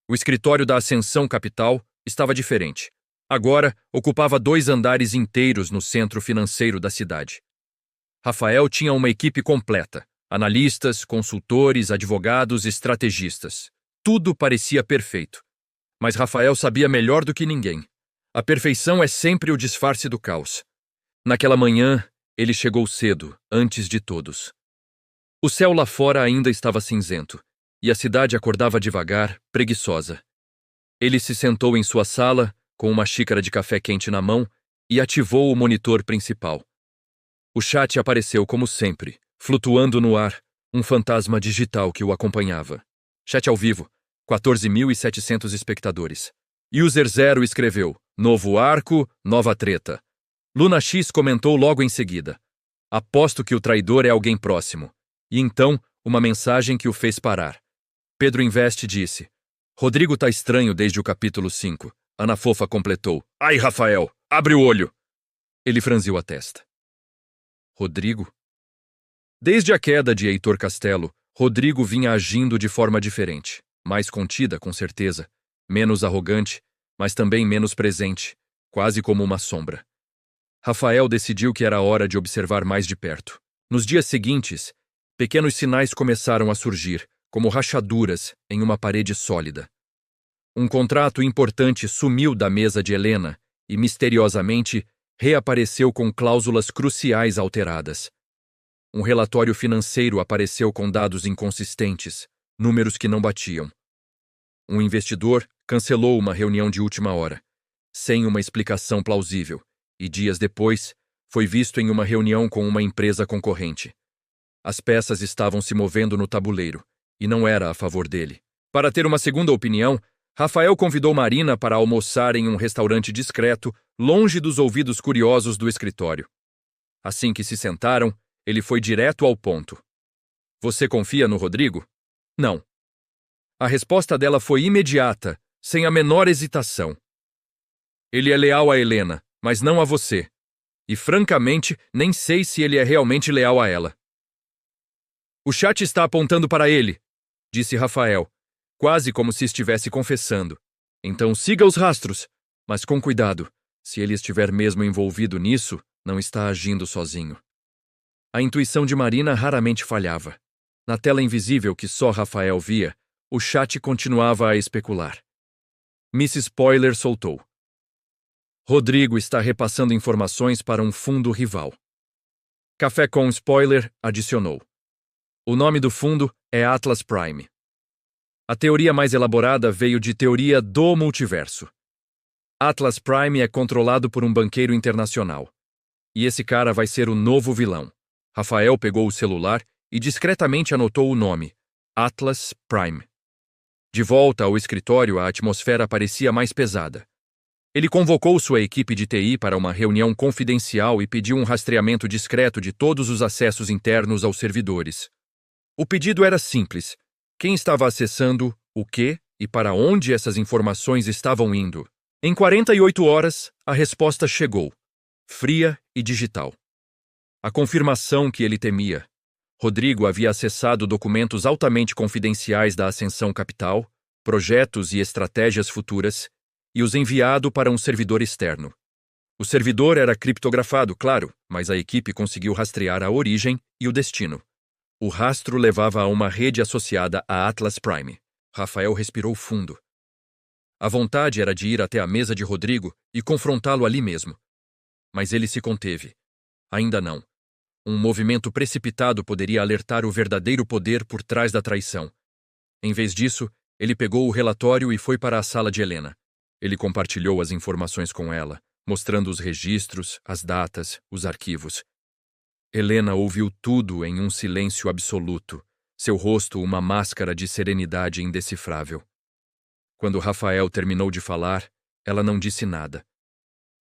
O escritório da Ascensão Capital estava diferente. Agora, ocupava 2 andares inteiros no centro financeiro da cidade. Rafael tinha uma equipe completa: analistas, consultores, advogados, estrategistas. Tudo parecia perfeito. Mas Rafael sabia melhor do que ninguém. A perfeição é sempre o disfarce do caos. Naquela manhã, ele chegou cedo, antes de todos. O céu lá fora ainda estava cinzento, e a cidade acordava devagar, preguiçosa. Ele se sentou em sua sala, com uma xícara de café quente na mão, e ativou o monitor principal. O chat apareceu como sempre, flutuando no ar, um fantasma digital que o acompanhava. Chat ao vivo, 14.700 espectadores. User 0 escreveu: novo arco, nova treta. Luna X comentou logo em seguida: aposto que o traidor é alguém próximo. E então, uma mensagem que o fez parar. Pedro Invest disse: Rodrigo tá estranho desde o capítulo 5. Ana Fofa completou: ai, Rafael, abre o olho. Ele franziu a testa. Rodrigo? Desde a queda de Heitor Castelo, Rodrigo vinha agindo de forma diferente, mais contida, com certeza, menos arrogante, mas também menos presente, quase como uma sombra. Rafael decidiu que era hora de observar mais de perto. Nos dias seguintes, pequenos sinais começaram a surgir, como rachaduras em uma parede sólida. Um contrato importante sumiu da mesa de Helena e, misteriosamente, reapareceu com cláusulas cruciais alteradas. Um relatório financeiro apareceu com dados inconsistentes, números que não batiam. Um investidor cancelou uma reunião de última hora, sem uma explicação plausível, e dias depois foi visto em uma reunião com uma empresa concorrente. As peças estavam se movendo no tabuleiro, e não era a favor dele. Para ter uma segunda opinião, Rafael convidou Marina para almoçar em um restaurante discreto, longe dos ouvidos curiosos do escritório. Assim que se sentaram, ele foi direto ao ponto. Você confia no Rodrigo? Não. A resposta dela foi imediata, sem a menor hesitação. Ele é leal a Helena, mas não a você. E, francamente, nem sei se ele é realmente leal a ela. O chat está apontando para ele, disse Rafael, quase como se estivesse confessando. Então siga os rastros, mas com cuidado. Se ele estiver mesmo envolvido nisso, não está agindo sozinho. A intuição de Marina raramente falhava. Na tela invisível que só Rafael via, o chat continuava a especular. Miss Spoiler soltou: Rodrigo está repassando informações para um fundo rival. Café com Spoiler adicionou: o nome do fundo é Atlas Prime. A teoria mais elaborada veio de teoria do multiverso. Atlas Prime é controlado por um banqueiro internacional. E esse cara vai ser o novo vilão. Rafael pegou o celular e discretamente anotou o nome: Atlas Prime. De volta ao escritório, a atmosfera parecia mais pesada. Ele convocou sua equipe de TI para uma reunião confidencial e pediu um rastreamento discreto de todos os acessos internos aos servidores. O pedido era simples: quem estava acessando, o quê e para onde essas informações estavam indo. Em 48 horas, a resposta chegou, fria e digital. A confirmação que ele temia. Rodrigo havia acessado documentos altamente confidenciais da Ascensão Capital, projetos e estratégias futuras, e os enviado para um servidor externo. O servidor era criptografado, claro, mas a equipe conseguiu rastrear a origem e o destino. O rastro levava a uma rede associada a Atlas Prime. Rafael respirou fundo. A vontade era de ir até a mesa de Rodrigo e confrontá-lo ali mesmo. Mas ele se conteve. Ainda não. Um movimento precipitado poderia alertar o verdadeiro poder por trás da traição. Em vez disso, ele pegou o relatório e foi para a sala de Helena. Ele compartilhou as informações com ela, mostrando os registros, as datas, os arquivos. Helena ouviu tudo em um silêncio absoluto, seu rosto uma máscara de serenidade indecifrável. Quando Rafael terminou de falar, ela não disse nada.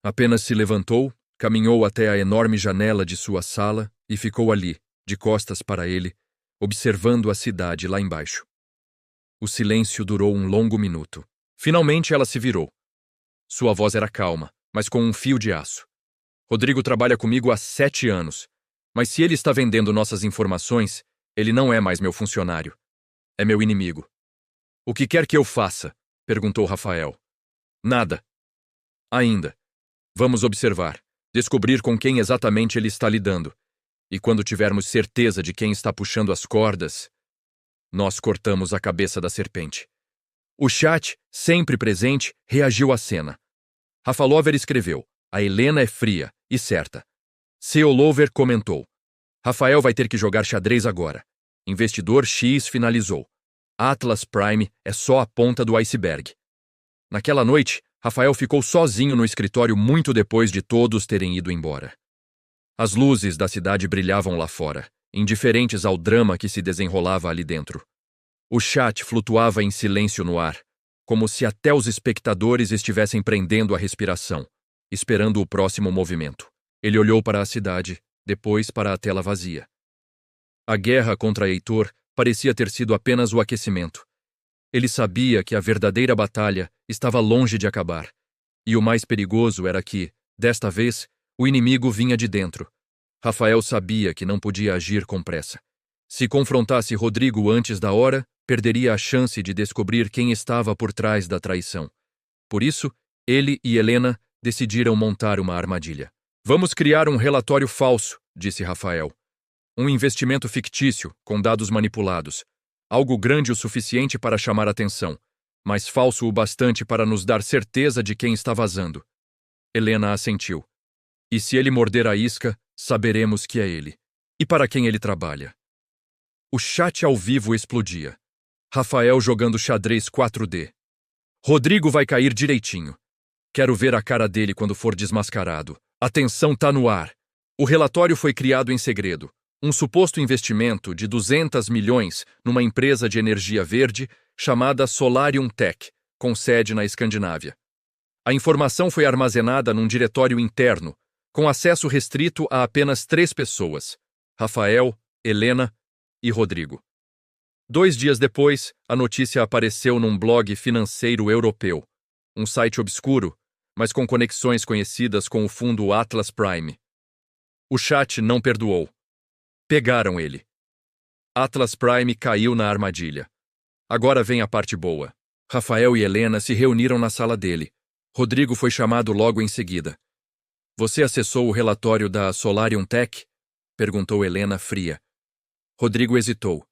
Apenas se levantou, caminhou até a enorme janela de sua sala e ficou ali, de costas para ele, observando a cidade lá embaixo. O silêncio durou um longo minuto. Finalmente ela se virou. Sua voz era calma, mas com um fio de aço. Rodrigo trabalha comigo há 7 anos, mas se ele está vendendo nossas informações, ele não é mais meu funcionário. É meu inimigo. O que quer que eu faça, Perguntou Rafael. Nada. Ainda. Vamos observar, descobrir com quem exatamente ele está lidando. E quando tivermos certeza de quem está puxando as cordas, nós cortamos a cabeça da serpente. O chat, sempre presente, reagiu à cena. Rafalover escreveu: a Helena é fria e certa. Seolover comentou: Rafael vai ter que jogar xadrez agora. Investidor X finalizou: Atlas Prime é só a ponta do iceberg. Naquela noite, Rafael ficou sozinho no escritório muito depois de todos terem ido embora. As luzes da cidade brilhavam lá fora, indiferentes ao drama que se desenrolava ali dentro. O chat flutuava em silêncio no ar, como se até os espectadores estivessem prendendo a respiração, esperando o próximo movimento. Ele olhou para a cidade, depois para a tela vazia. A guerra contra Heitor parecia ter sido apenas o aquecimento. Ele sabia que a verdadeira batalha estava longe de acabar, e o mais perigoso era que, desta vez, o inimigo vinha de dentro. Rafael sabia que não podia agir com pressa. Se confrontasse Rodrigo antes da hora, perderia a chance de descobrir quem estava por trás da traição. Por isso, ele e Helena decidiram montar uma armadilha. Vamos criar um relatório falso, disse Rafael. Um investimento fictício, com dados manipulados. Algo grande o suficiente para chamar atenção, mas falso o bastante para nos dar certeza de quem está vazando. Helena assentiu. E se ele morder a isca, saberemos que é ele. E para quem ele trabalha? O chat ao vivo explodia. Rafael jogando xadrez 4D. Rodrigo vai cair direitinho. Quero ver a cara dele quando for desmascarado. A tensão tá no ar. O relatório foi criado em segredo. Um suposto investimento de 200 milhões numa empresa de energia verde chamada Solarium Tech, com sede na Escandinávia. A informação foi armazenada num diretório interno, com acesso restrito a apenas 3 pessoas: Rafael, Helena e Rodrigo. 2 dias depois, a notícia apareceu num blog financeiro europeu, um site obscuro, mas com conexões conhecidas com o fundo Atlas Prime. O chat não perdoou. Pegaram ele. Atlas Prime caiu na armadilha. Agora vem a parte boa. Rafael e Helena se reuniram na sala dele. Rodrigo foi chamado logo em seguida. Você acessou o relatório da Solarium Tech? Perguntou Helena fria. Rodrigo hesitou.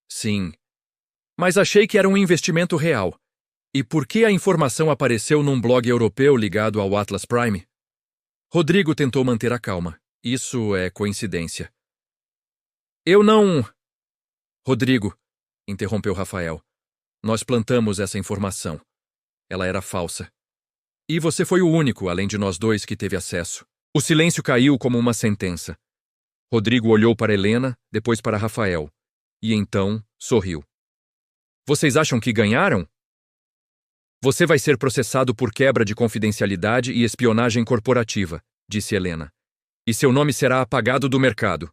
Sim. Mas achei que era um investimento real. E por que a informação apareceu num blog europeu ligado ao Atlas Prime? Rodrigo tentou manter a calma. Isso é coincidência. Eu não... Rodrigo, interrompeu Rafael. Nós plantamos essa informação. Ela era falsa. E você foi o único, além de nós dois, que teve acesso. O silêncio caiu como uma sentença. Rodrigo olhou para Helena, depois para Rafael. E então sorriu. Vocês acham que ganharam? Você vai ser processado por quebra de confidencialidade e espionagem corporativa, disse Helena. E seu nome será apagado do mercado.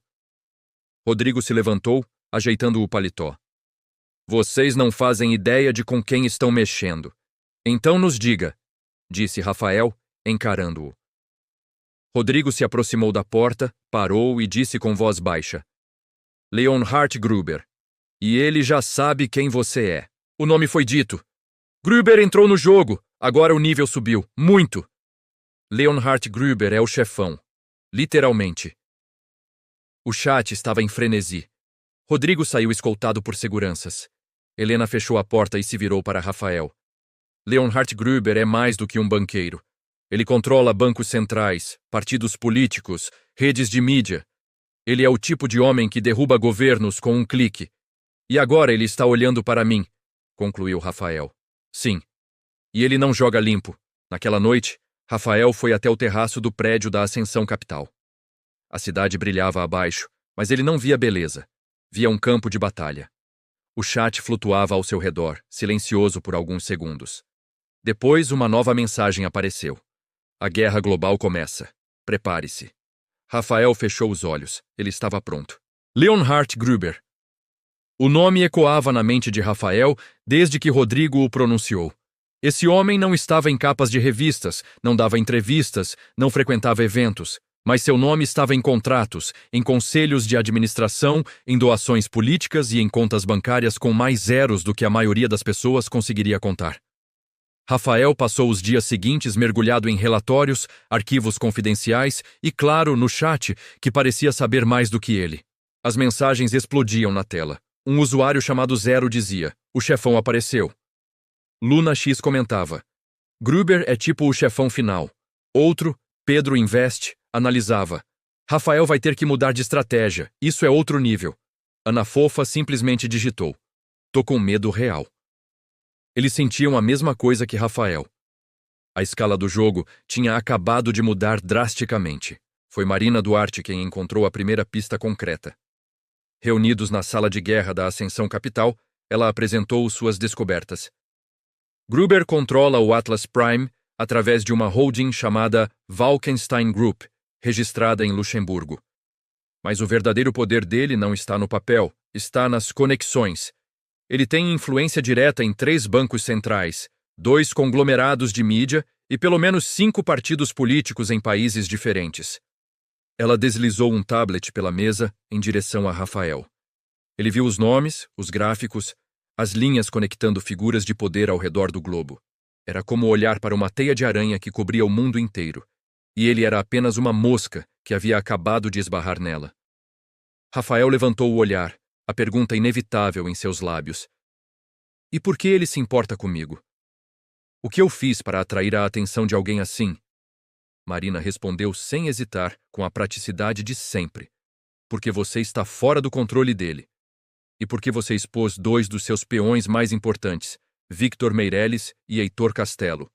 Rodrigo se levantou, ajeitando o paletó. Vocês não fazem ideia de com quem estão mexendo. Então nos diga, disse Rafael, encarando-o. Rodrigo se aproximou da porta, parou e disse com voz baixa. Leonhard Gruber. E ele já sabe quem você é. O nome foi dito. Gruber entrou no jogo. Agora o nível subiu. Muito. Leonhard Gruber é o chefão. Literalmente. O chat estava em frenesi. Rodrigo saiu escoltado por seguranças. Helena fechou a porta e se virou para Rafael. Leonhard Gruber é mais do que um banqueiro. Ele controla bancos centrais, partidos políticos, redes de mídia. Ele é o tipo de homem que derruba governos com um clique. E agora ele está olhando para mim, concluiu Rafael. Sim. E ele não joga limpo. Naquela noite, Rafael foi até o terraço do prédio da Ascensão Capital. A cidade brilhava abaixo, mas ele não via beleza. Via um campo de batalha. O chat flutuava ao seu redor, silencioso por alguns segundos. Depois, uma nova mensagem apareceu. A guerra global começa. Prepare-se. Rafael fechou os olhos. Ele estava pronto. Leonhard Gruber. O nome ecoava na mente de Rafael desde que Rodrigo o pronunciou. Esse homem não estava em capas de revistas, não dava entrevistas, não frequentava eventos. Mas seu nome estava em contratos, em conselhos de administração, em doações políticas e em contas bancárias com mais zeros do que a maioria das pessoas conseguiria contar. Rafael passou os dias seguintes mergulhado em relatórios, arquivos confidenciais e, claro, no chat, que parecia saber mais do que ele. As mensagens explodiam na tela. Um usuário chamado Zero dizia: "O chefão apareceu." Luna X comentava: "Gruber é tipo o chefão final." Outro, Pedro Invest, analisava: "Rafael vai ter que mudar de estratégia, isso é outro nível." Ana Fofa simplesmente digitou: "Tô com medo real." Eles sentiam a mesma coisa que Rafael. A escala do jogo tinha acabado de mudar drasticamente. Foi Marina Duarte quem encontrou a primeira pista concreta. Reunidos na sala de guerra da Ascensão Capital, ela apresentou suas descobertas. Gruber controla o Atlas Prime através de uma holding chamada Valkenstein Group, registrada em Luxemburgo. Mas o verdadeiro poder dele não está no papel, está nas conexões. Ele tem influência direta em 3 bancos centrais, 2 conglomerados de mídia e pelo menos 5 partidos políticos em países diferentes. Ela deslizou um tablet pela mesa em direção a Rafael. Ele viu os nomes, os gráficos, as linhas conectando figuras de poder ao redor do globo. Era como olhar para uma teia de aranha que cobria o mundo inteiro, e ele era apenas uma mosca que havia acabado de esbarrar nela. Rafael levantou o olhar, a pergunta inevitável em seus lábios: "E por que ele se importa comigo? O que eu fiz para atrair a atenção de alguém assim?" Marina respondeu sem hesitar, com a praticidade de sempre: "Porque você está fora do controle dele. E porque você expôs 2 dos seus peões mais importantes, Victor Meirelles e Heitor Castelo.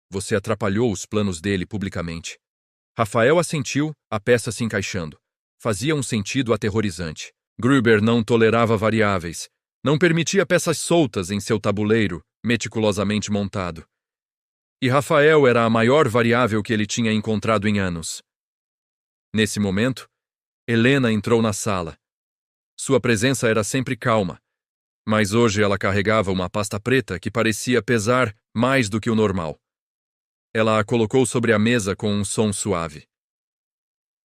Você atrapalhou os planos dele publicamente." Rafael assentiu, a peça se encaixando. Fazia um sentido aterrorizante. Gruber não tolerava variáveis. Não permitia peças soltas em seu tabuleiro, meticulosamente montado. E Rafael era a maior variável que ele tinha encontrado em anos. Nesse momento, Helena entrou na sala. Sua presença era sempre calma, mas hoje ela carregava uma pasta preta que parecia pesar mais do que o normal. Ela a colocou sobre a mesa com um som suave.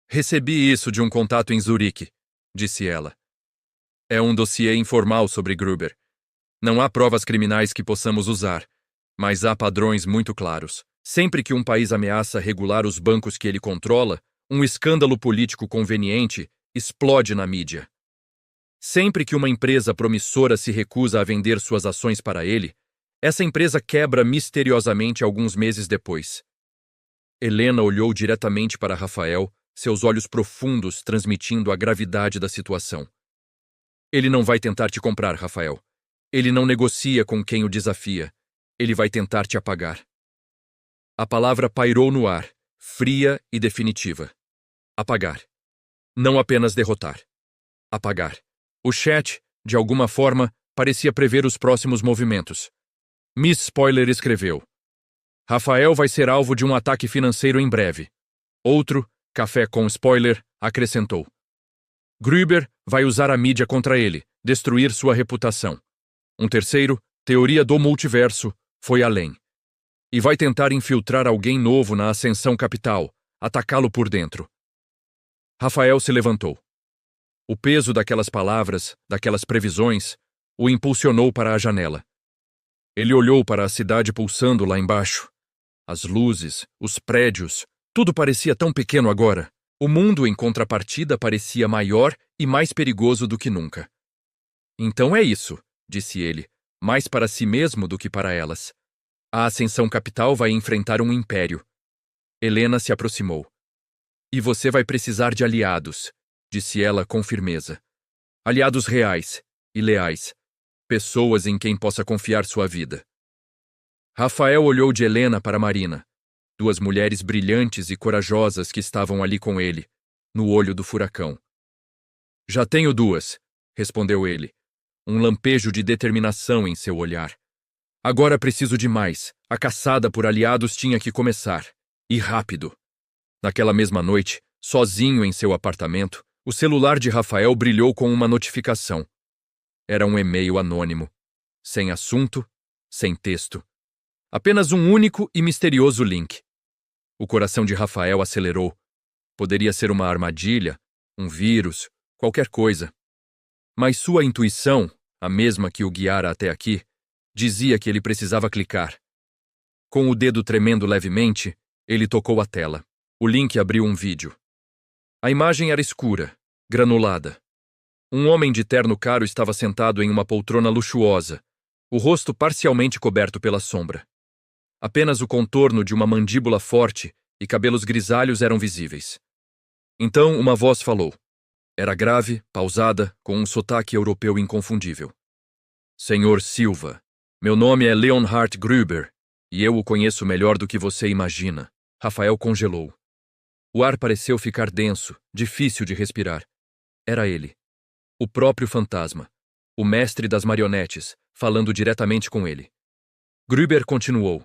"Recebi isso de um contato em Zurique", disse ela. "É um dossiê informal sobre Gruber. Não há provas criminais que possamos usar, mas há padrões muito claros. Sempre que um país ameaça regular os bancos que ele controla, um escândalo político conveniente explode na mídia. Sempre que uma empresa promissora se recusa a vender suas ações para ele, essa empresa quebra misteriosamente alguns meses depois." Helena olhou diretamente para Rafael, seus olhos profundos transmitindo a gravidade da situação. "Ele não vai tentar te comprar, Rafael. Ele não negocia com quem o desafia. Ele vai tentar te apagar." A palavra pairou no ar, fria e definitiva. Apagar. Não apenas derrotar. Apagar. O chat, de alguma forma, parecia prever os próximos movimentos. Miss Spoiler escreveu: "Rafael vai ser alvo de um ataque financeiro em breve." Outro, Café com Spoiler, acrescentou: "Gruber vai usar a mídia contra ele, destruir sua reputação." Um terceiro, Teoria do Multiverso, foi além: "E vai tentar infiltrar alguém novo na Ascensão Capital, atacá-lo por dentro." Rafael se levantou. O peso daquelas palavras, daquelas previsões, o impulsionou para a janela. Ele olhou para a cidade pulsando lá embaixo. As luzes, os prédios, tudo parecia tão pequeno agora. O mundo, em contrapartida, parecia maior e mais perigoso do que nunca. "Então é isso", disse ele, mais para si mesmo do que para elas. "A Ascensão Capital vai enfrentar um império." Helena se aproximou. "E você vai precisar de aliados", disse ela com firmeza. "Aliados reais e leais. Pessoas em quem possa confiar sua vida." Rafael olhou de Helena para Marina, 2 mulheres brilhantes e corajosas que estavam ali com ele, no olho do furacão. "Já tenho 2, respondeu ele, um lampejo de determinação em seu olhar. "Agora preciso de mais. A caçada por aliados tinha que começar. E rápido." Naquela mesma noite, sozinho em seu apartamento, o celular de Rafael brilhou com uma notificação. Era um e-mail anônimo. Sem assunto, sem texto. Apenas um único e misterioso link. O coração de Rafael acelerou. Poderia ser uma armadilha, um vírus, qualquer coisa. Mas sua intuição, a mesma que o guiara até aqui, dizia que ele precisava clicar. Com o dedo tremendo levemente, ele tocou a tela. O link abriu um vídeo. A imagem era escura, granulada. Um homem de terno caro estava sentado em uma poltrona luxuosa, o rosto parcialmente coberto pela sombra. Apenas o contorno de uma mandíbula forte e cabelos grisalhos eram visíveis. Então uma voz falou. Era grave, pausada, com um sotaque europeu inconfundível. Senhor Silva, meu nome é Leonhard Gruber, e eu o conheço melhor do que você imagina. Rafael congelou. O ar pareceu ficar denso, difícil de respirar. Era ele. O próprio fantasma. O mestre das marionetes, falando diretamente com ele. Gruber continuou,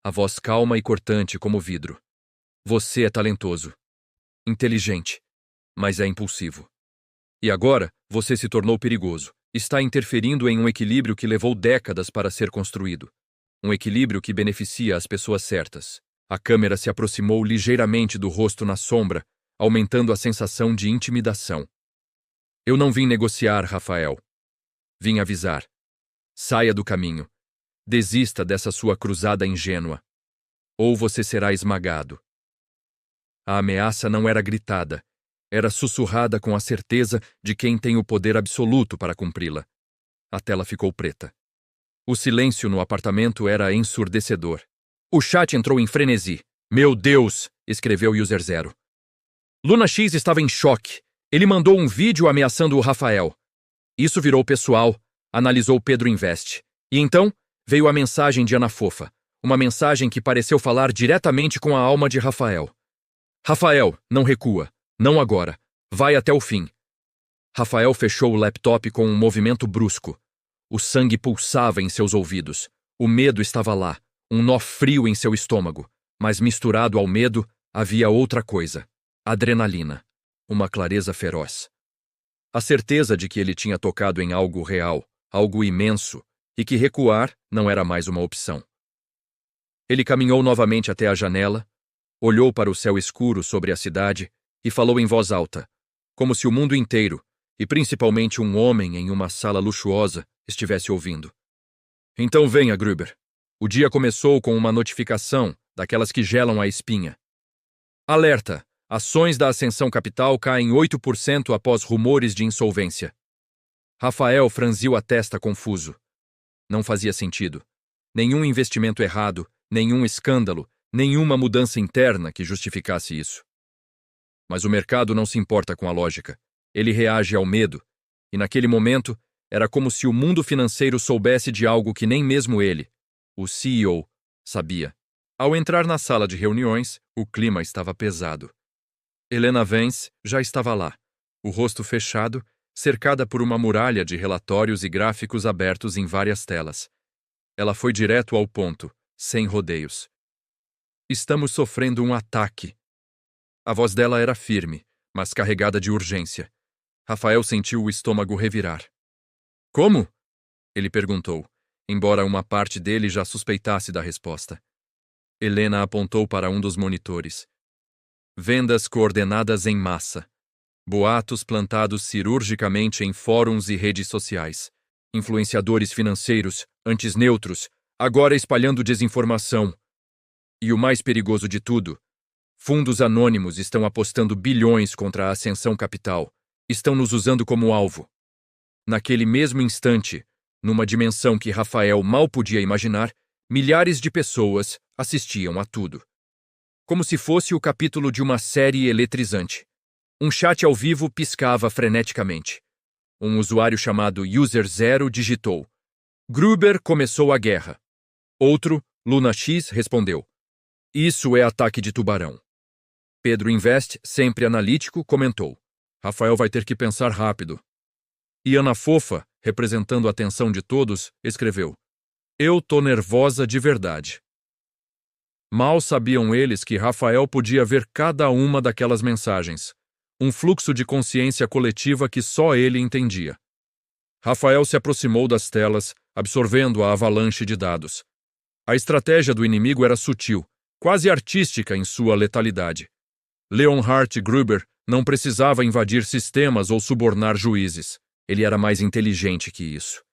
a voz calma e cortante como vidro. Você é talentoso. Inteligente. Mas é impulsivo. E agora, você se tornou perigoso. Está interferindo em um equilíbrio que levou décadas para ser construído. Um equilíbrio que beneficia as pessoas certas. A câmera se aproximou ligeiramente do rosto na sombra, aumentando a sensação de intimidação. Eu não vim negociar, Rafael. Vim avisar. Saia do caminho. Desista dessa sua cruzada ingênua. Ou você será esmagado. A ameaça não era gritada. Era sussurrada com a certeza de quem tem o poder absoluto para cumpri-la. A tela ficou preta. O silêncio no apartamento era ensurdecedor. O chat entrou em frenesi. Meu Deus! Escreveu User Zero. Luna X estava em choque. Ele mandou um vídeo ameaçando o Rafael. Isso virou pessoal, analisou Pedro Invest. E então veio a mensagem de Ana Fofa. Uma mensagem que pareceu falar diretamente com a alma de Rafael. Rafael, não recua. Não agora. Vai até o fim. Rafael fechou o laptop com um movimento brusco. O sangue pulsava em seus ouvidos. O medo estava lá, um nó frio em seu estômago. Mas misturado ao medo, havia outra coisa. Adrenalina. Uma clareza feroz. A certeza de que ele tinha tocado em algo real, algo imenso, e que recuar não era mais uma opção. Ele caminhou novamente até a janela, olhou para o céu escuro sobre a cidade e falou em voz alta, como se o mundo inteiro, e principalmente um homem em uma sala luxuosa, estivesse ouvindo. Então venha, Gruber. O dia começou com uma notificação, daquelas que gelam a espinha. Alerta! Ações da Ascensão Capital caem 8% após rumores de insolvência. Rafael franziu a testa confuso. Não fazia sentido. Nenhum investimento errado, nenhum escândalo, nenhuma mudança interna que justificasse isso. Mas o mercado não se importa com a lógica. Ele reage ao medo. E naquele momento, era como se o mundo financeiro soubesse de algo que nem mesmo ele, o CEO, sabia. Ao entrar na sala de reuniões, o clima estava pesado. Helena Vance já estava lá, o rosto fechado, cercada por uma muralha de relatórios e gráficos abertos em várias telas. Ela foi direto ao ponto, sem rodeios. Estamos sofrendo um ataque. A voz dela era firme, mas carregada de urgência. Rafael sentiu o estômago revirar. Como? Ele perguntou, embora uma parte dele já suspeitasse da resposta. Helena apontou para um dos monitores. Vendas coordenadas em massa. Boatos plantados cirurgicamente em fóruns e redes sociais. Influenciadores financeiros, antes neutros, agora espalhando desinformação. E o mais perigoso de tudo, fundos anônimos estão apostando bilhões contra a Ascensão Capital. Estão nos usando como alvo. Naquele mesmo instante, numa dimensão que Rafael mal podia imaginar, milhares de pessoas assistiam a tudo. Como se fosse o capítulo de uma série eletrizante. Um chat ao vivo piscava freneticamente. Um usuário chamado User Zero digitou. Gruber começou a guerra. Outro, Luna X, respondeu. Isso é ataque de tubarão. Pedro Invest, sempre analítico, comentou. Rafael vai ter que pensar rápido. E Ana Fofa, representando a atenção de todos, escreveu. Eu tô nervosa de verdade. Mal sabiam eles que Rafael podia ver cada uma daquelas mensagens. Um fluxo de consciência coletiva que só ele entendia. Rafael se aproximou das telas, absorvendo a avalanche de dados. A estratégia do inimigo era sutil, quase artística em sua letalidade. Leonhard Gruber não precisava invadir sistemas ou subornar juízes. Ele era mais inteligente que isso.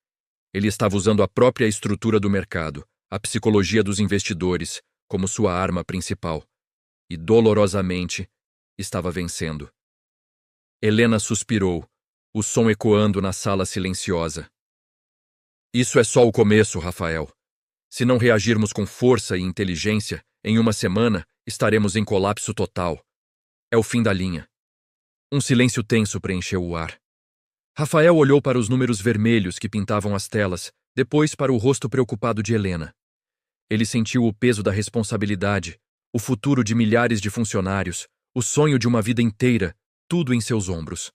Ele estava usando a própria estrutura do mercado, a psicologia dos investidores como sua arma principal, e dolorosamente estava vencendo. Helena suspirou, o som ecoando na sala silenciosa. Isso é só o começo, Rafael. Se não reagirmos com força e inteligência, em uma semana estaremos em colapso total. É o fim da linha. Um silêncio tenso preencheu o ar. Rafael olhou para os números vermelhos que pintavam as telas, depois para o rosto preocupado de Helena. Ele sentiu o peso da responsabilidade, o futuro de milhares de funcionários, o sonho de uma vida inteira, tudo em seus ombros.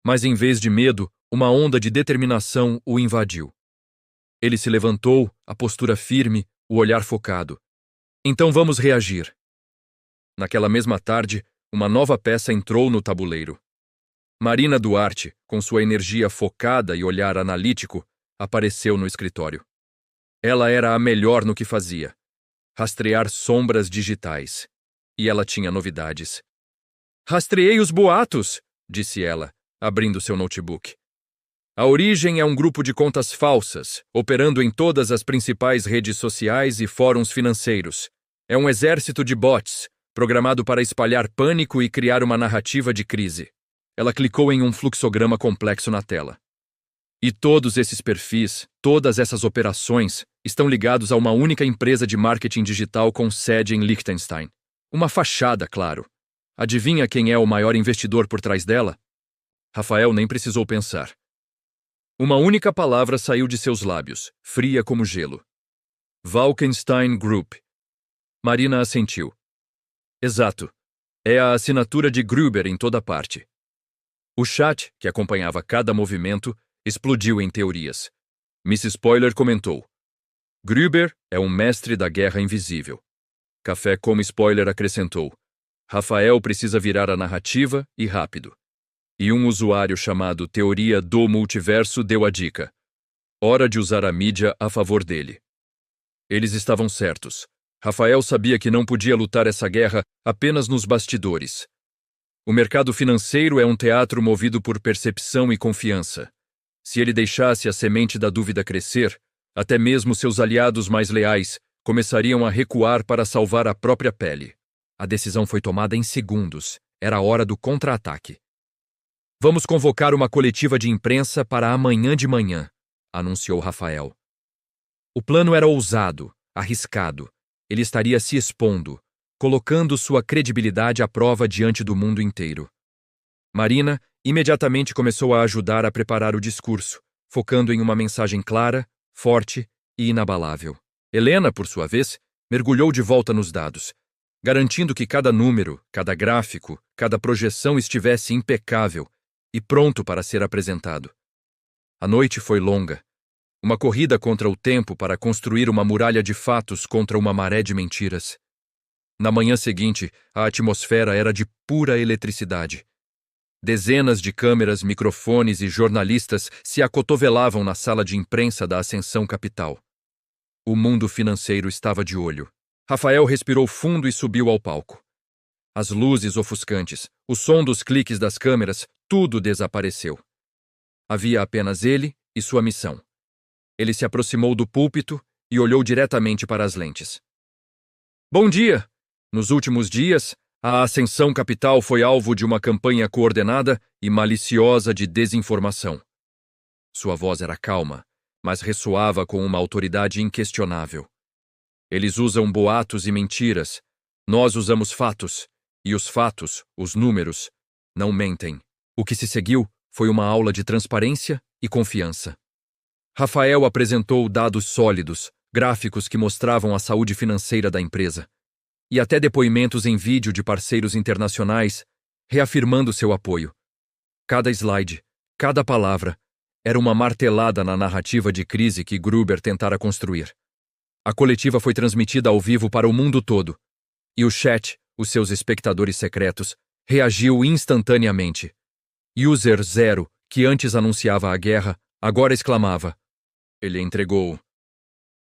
Mas em vez de medo, uma onda de determinação o invadiu. Ele se levantou, a postura firme, o olhar focado. Então vamos reagir. Naquela mesma tarde, uma nova peça entrou no tabuleiro. Marina Duarte, com sua energia focada e olhar analítico, apareceu no escritório. Ela era a melhor no que fazia: rastrear sombras digitais. E ela tinha novidades. Rastreei os boatos, disse ela, abrindo seu notebook. A Origem é um grupo de contas falsas, operando em todas as principais redes sociais e fóruns financeiros. É um exército de bots, programado para espalhar pânico e criar uma narrativa de crise. Ela clicou em um fluxograma complexo na tela. E todos esses perfis, todas essas operações, estão ligados a uma única empresa de marketing digital com sede em Liechtenstein. Uma fachada, claro. Adivinha quem é o maior investidor por trás dela? Rafael nem precisou pensar. Uma única palavra saiu de seus lábios, fria como gelo. Walkenstein Group. Marina assentiu. Exato. É a assinatura de Gruber em toda parte. O chat, que acompanhava cada movimento, explodiu em teorias. Miss Spoiler comentou. Gruber é um mestre da guerra invisível. Café como Spoiler acrescentou. Rafael precisa virar a narrativa e rápido. E um usuário chamado Teoria do Multiverso deu a dica. Hora de usar a mídia a favor dele. Eles estavam certos. Rafael sabia que não podia lutar essa guerra apenas nos bastidores. O mercado financeiro é um teatro movido por percepção e confiança. Se ele deixasse a semente da dúvida crescer, até mesmo seus aliados mais leais começariam a recuar para salvar a própria pele. A decisão foi tomada em segundos. Era a hora do contra-ataque. Vamos convocar uma coletiva de imprensa para amanhã de manhã, anunciou Rafael. O plano era ousado, arriscado. Ele estaria se expondo, colocando sua credibilidade à prova diante do mundo inteiro. Marina imediatamente começou a ajudar a preparar o discurso, focando em uma mensagem clara, forte e inabalável. Helena, por sua vez, mergulhou de volta nos dados, garantindo que cada número, cada gráfico, cada projeção estivesse impecável e pronto para ser apresentado. A noite foi longa. Uma corrida contra o tempo para construir uma muralha de fatos contra uma maré de mentiras. Na manhã seguinte, a atmosfera era de pura eletricidade. Dezenas de câmeras, microfones e jornalistas se acotovelavam na sala de imprensa da Ascensão Capital. O mundo financeiro estava de olho. Rafael respirou fundo e subiu ao palco. As luzes ofuscantes, o som dos cliques das câmeras, tudo desapareceu. Havia apenas ele e sua missão. Ele se aproximou do púlpito e olhou diretamente para as lentes. Bom dia! Nos últimos dias, a Ascensão Capital foi alvo de uma campanha coordenada e maliciosa de desinformação. Sua voz era calma, mas ressoava com uma autoridade inquestionável. Eles usam boatos e mentiras. Nós usamos fatos. E os fatos, os números, não mentem. O que se seguiu foi uma aula de transparência e confiança. Rafael apresentou dados sólidos, gráficos que mostravam a saúde financeira da empresa, e até depoimentos em vídeo de parceiros internacionais, reafirmando seu apoio. Cada slide, cada palavra, era uma martelada na narrativa de crise que Gruber tentara construir. A coletiva foi transmitida ao vivo para o mundo todo, e o chat, os seus espectadores secretos, reagiu instantaneamente. User 0, que antes anunciava a guerra, agora exclamava. Ele entregou.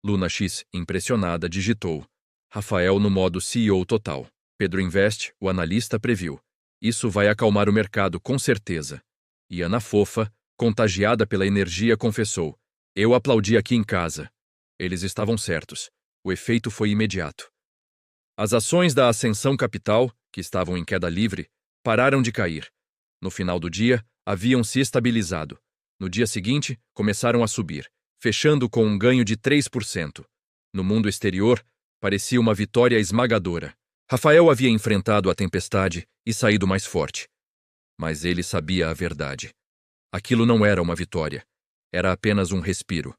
Luna X, impressionada, digitou. Rafael no modo CEO total. Pedro Invest, o analista, previu. Isso vai acalmar o mercado, com certeza. E Ana Fofa, contagiada pela energia, confessou. Eu aplaudi aqui em casa. Eles estavam certos. O efeito foi imediato. As ações da Ascensão Capital, que estavam em queda livre, pararam de cair. No final do dia, haviam se estabilizado. No dia seguinte, começaram a subir, fechando com um ganho de 3%. No mundo exterior, parecia uma vitória esmagadora. Rafael havia enfrentado a tempestade e saído mais forte. Mas ele sabia a verdade. Aquilo não era uma vitória. Era apenas um respiro.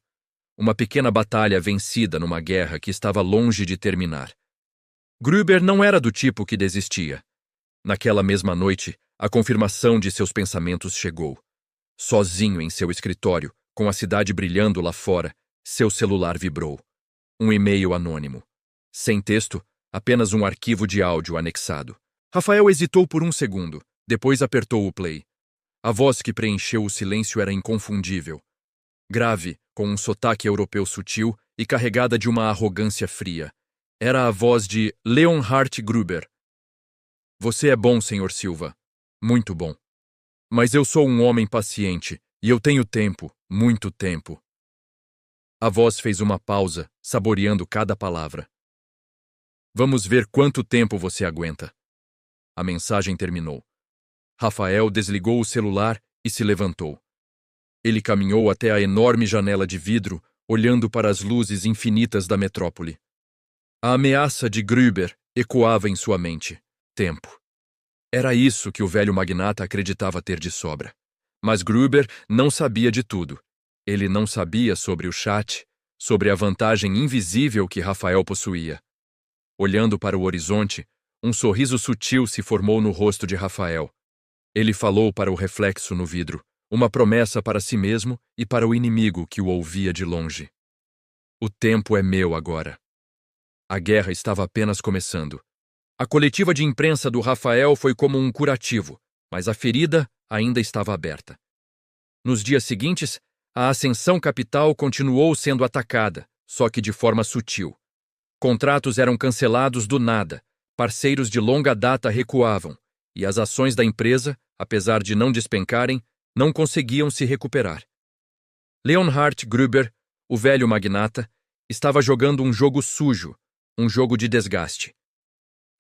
Uma pequena batalha vencida numa guerra que estava longe de terminar. Gruber não era do tipo que desistia. Naquela mesma noite, a confirmação de seus pensamentos chegou. Sozinho em seu escritório, com a cidade brilhando lá fora, seu celular vibrou. Um e-mail anônimo. Sem texto, apenas um arquivo de áudio anexado. Rafael hesitou por um segundo, depois apertou o play. A voz que preencheu o silêncio era inconfundível. Grave, com um sotaque europeu sutil e carregada de uma arrogância fria. Era a voz de Leonhard Gruber. Você é bom, Sr. Silva. Muito bom. Mas eu sou um homem paciente, e eu tenho tempo, muito tempo. A voz fez uma pausa, saboreando cada palavra. Vamos ver quanto tempo você aguenta. A mensagem terminou. Rafael desligou o celular e se levantou. Ele caminhou até a enorme janela de vidro, olhando para as luzes infinitas da metrópole. A ameaça de Gruber ecoava em sua mente. Tempo. Era isso que o velho magnata acreditava ter de sobra. Mas Gruber não sabia de tudo. Ele não sabia sobre o chat, sobre a vantagem invisível que Rafael possuía. Olhando para o horizonte, um sorriso sutil se formou no rosto de Rafael. Ele falou para o reflexo no vidro, uma promessa para si mesmo e para o inimigo que o ouvia de longe. O tempo é meu agora. A guerra estava apenas começando. A coletiva de imprensa do Rafael foi como um curativo, mas a ferida ainda estava aberta. Nos dias seguintes, a Ascensão Capital continuou sendo atacada, só que de forma sutil. Contratos eram cancelados do nada, parceiros de longa data recuavam, e as ações da empresa, apesar de não despencarem, não conseguiam se recuperar. Leonhard Gruber, o velho magnata, estava jogando um jogo sujo, um jogo de desgaste.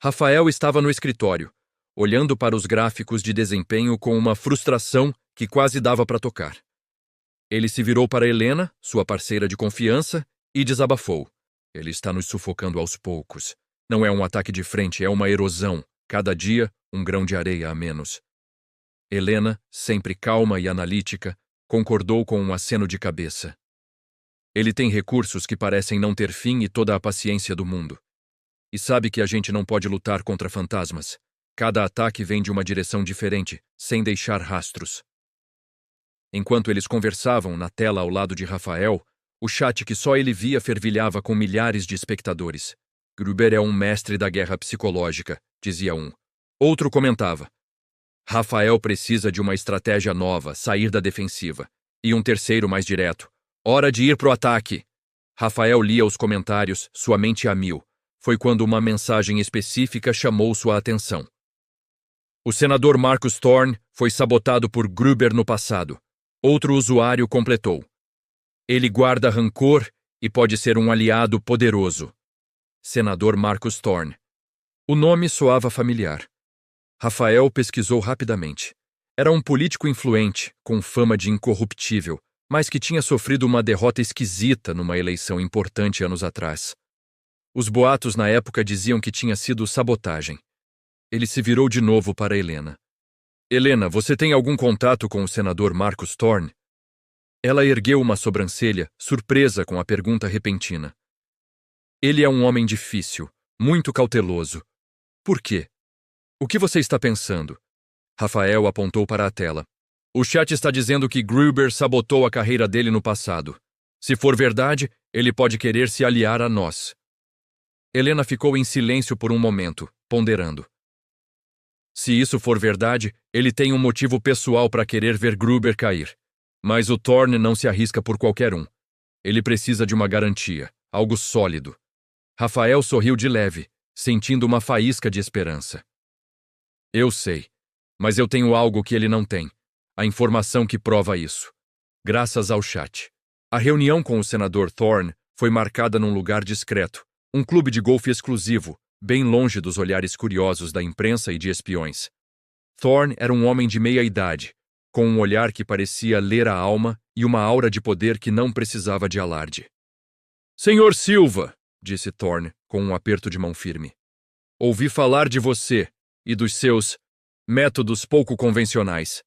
Rafael estava no escritório, olhando para os gráficos de desempenho com uma frustração que quase dava para tocar. Ele se virou para Helena, sua parceira de confiança, e desabafou. Ele está nos sufocando aos poucos. Não é um ataque de frente, é uma erosão. Cada dia, um grão de areia a menos. Helena, sempre calma e analítica, concordou com um aceno de cabeça. Ele tem recursos que parecem não ter fim e toda a paciência do mundo. E sabe que a gente não pode lutar contra fantasmas. Cada ataque vem de uma direção diferente, sem deixar rastros. Enquanto eles conversavam na tela ao lado de Rafael, o chat que só ele via fervilhava com milhares de espectadores. Gruber é um mestre da guerra psicológica, dizia um. Outro comentava. Rafael precisa de uma estratégia nova, sair da defensiva. E um terceiro mais direto. Hora de ir pro ataque. Rafael lia os comentários, sua mente a mil. Foi quando uma mensagem específica chamou sua atenção. O senador Marcus Thorne foi sabotado por Gruber no passado. Outro usuário completou. Ele guarda rancor e pode ser um aliado poderoso. Senador Marcus Thorne. O nome soava familiar. Rafael pesquisou rapidamente. Era um político influente, com fama de incorruptível, mas que tinha sofrido uma derrota esquisita numa eleição importante anos atrás. Os boatos na época diziam que tinha sido sabotagem. Ele se virou de novo para Helena. Helena, você tem algum contato com o senador Marcus Thorne? Ela ergueu uma sobrancelha, surpresa com a pergunta repentina. Ele é um homem difícil, muito cauteloso. Por quê? O que você está pensando? Rafael apontou para a tela. O chat está dizendo que Gruber sabotou a carreira dele no passado. Se for verdade, ele pode querer se aliar a nós. Helena ficou em silêncio por um momento, ponderando. Se isso for verdade, ele tem um motivo pessoal para querer ver Gruber cair. Mas o Thorne não se arrisca por qualquer um. Ele precisa de uma garantia, algo sólido. Rafael sorriu de leve, sentindo uma faísca de esperança. Eu sei, mas eu tenho algo que ele não tem. A informação que prova isso. Graças ao chat. A reunião com o senador Thorne foi marcada num lugar discreto, um clube de golfe exclusivo, bem longe dos olhares curiosos da imprensa e de espiões. Thorne era um homem de meia-idade, com um olhar que parecia ler a alma e uma aura de poder que não precisava de alarde. Senhor Silva, disse Thorne, com um aperto de mão firme. Ouvi falar de você e dos seus métodos pouco convencionais.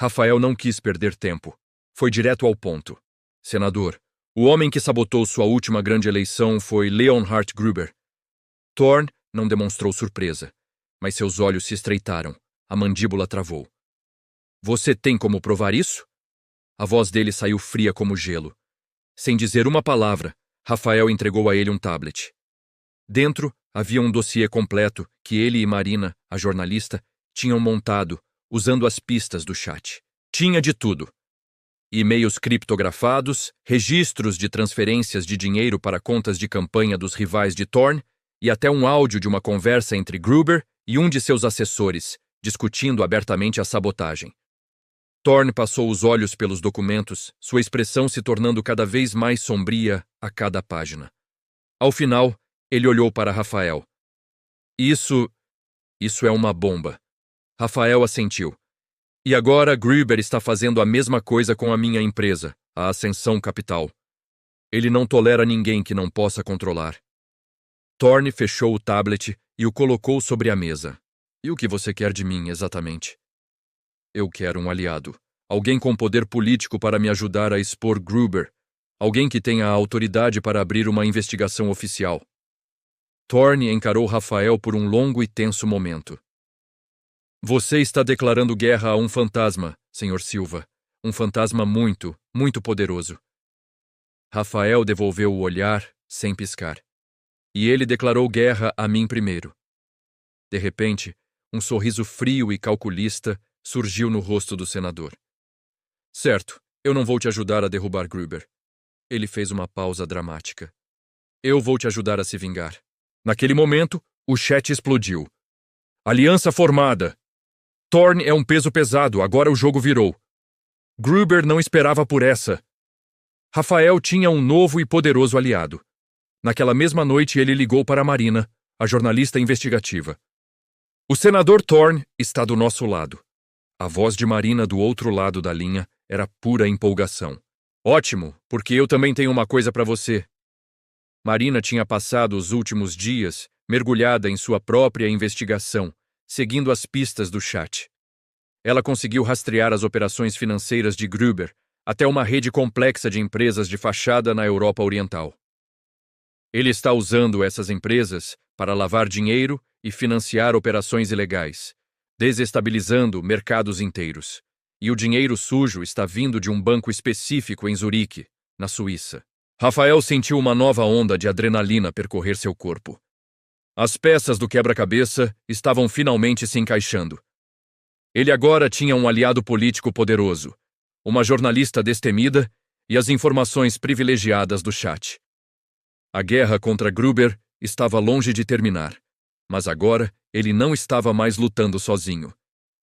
Rafael não quis perder tempo. Foi direto ao ponto. Senador, o homem que sabotou sua última grande eleição foi Leonhard Gruber. Thorne não demonstrou surpresa, mas seus olhos se estreitaram. A mandíbula travou. Você tem como provar isso? A voz dele saiu fria como gelo. Sem dizer uma palavra, Rafael entregou a ele um tablet. Dentro havia um dossiê completo que ele e Marina, a jornalista, tinham montado, usando as pistas do chat. Tinha de tudo. E-mails criptografados, registros de transferências de dinheiro para contas de campanha dos rivais de Thorne e até um áudio de uma conversa entre Gruber e um de seus assessores, discutindo abertamente a sabotagem. Thorne passou os olhos pelos documentos, sua expressão se tornando cada vez mais sombria a cada página. Ao final, ele olhou para Rafael. Isso é uma bomba. Rafael assentiu. E agora Gruber está fazendo a mesma coisa com a minha empresa, a Ascensão Capital. Ele não tolera ninguém que não possa controlar. Thorne fechou o tablet e o colocou sobre a mesa. E o que você quer de mim, exatamente? Eu quero um aliado. Alguém com poder político para me ajudar a expor Gruber. Alguém que tenha a autoridade para abrir uma investigação oficial. Thorne encarou Rafael por um longo e tenso momento. Você está declarando guerra a um fantasma, Sr. Silva. Um fantasma muito, muito poderoso. Rafael devolveu o olhar, sem piscar. E ele declarou guerra a mim primeiro. De repente, um sorriso frio e calculista surgiu no rosto do senador. Certo, eu não vou te ajudar a derrubar Gruber. Ele fez uma pausa dramática. Eu vou te ajudar a se vingar. Naquele momento, o chat explodiu. Aliança formada. Thorne é um peso pesado, agora o jogo virou. Gruber não esperava por essa. Rafael tinha um novo e poderoso aliado. Naquela mesma noite ele ligou para Marina, a jornalista investigativa. O senador Thorne está do nosso lado. A voz de Marina do outro lado da linha era pura empolgação. Ótimo, porque eu também tenho uma coisa para você. Marina tinha passado os últimos dias mergulhada em sua própria investigação, seguindo as pistas do chat. Ela conseguiu rastrear as operações financeiras de Gruber até uma rede complexa de empresas de fachada na Europa Oriental. Ele está usando essas empresas para lavar dinheiro e financiar operações ilegais, desestabilizando mercados inteiros. E o dinheiro sujo está vindo de um banco específico em Zurique, na Suíça. Rafael sentiu uma nova onda de adrenalina percorrer seu corpo. As peças do quebra-cabeça estavam finalmente se encaixando. Ele agora tinha um aliado político poderoso, uma jornalista destemida e as informações privilegiadas do chat. A guerra contra Gruber estava longe de terminar, mas agora ele não estava mais lutando sozinho.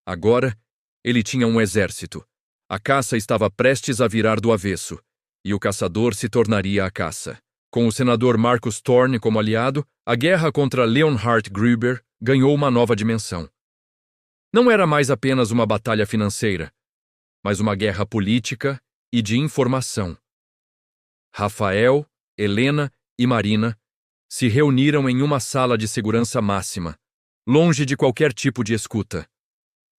Agora, ele tinha um exército. A caça estava prestes a virar do avesso, e o caçador se tornaria a caça. Com o senador Marcus Thorne como aliado, a guerra contra Leonhard Gruber ganhou uma nova dimensão. Não era mais apenas uma batalha financeira, mas uma guerra política e de informação. Rafael, Helena e Marina se reuniram em uma sala de segurança máxima, longe de qualquer tipo de escuta.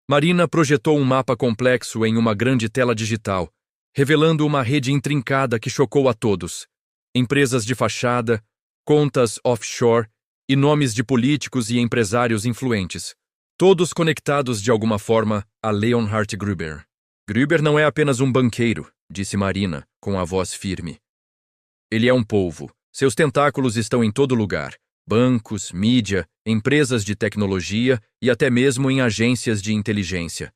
Marina projetou um mapa complexo em uma grande tela digital, revelando uma rede intrincada que chocou a todos. Empresas de fachada, contas offshore e nomes de políticos e empresários influentes, todos conectados de alguma forma a Leonhard Gruber. Gruber não é apenas um banqueiro, disse Marina, com a voz firme. Ele é um polvo. Seus tentáculos estão em todo lugar. Bancos, mídia, empresas de tecnologia e até mesmo em agências de inteligência.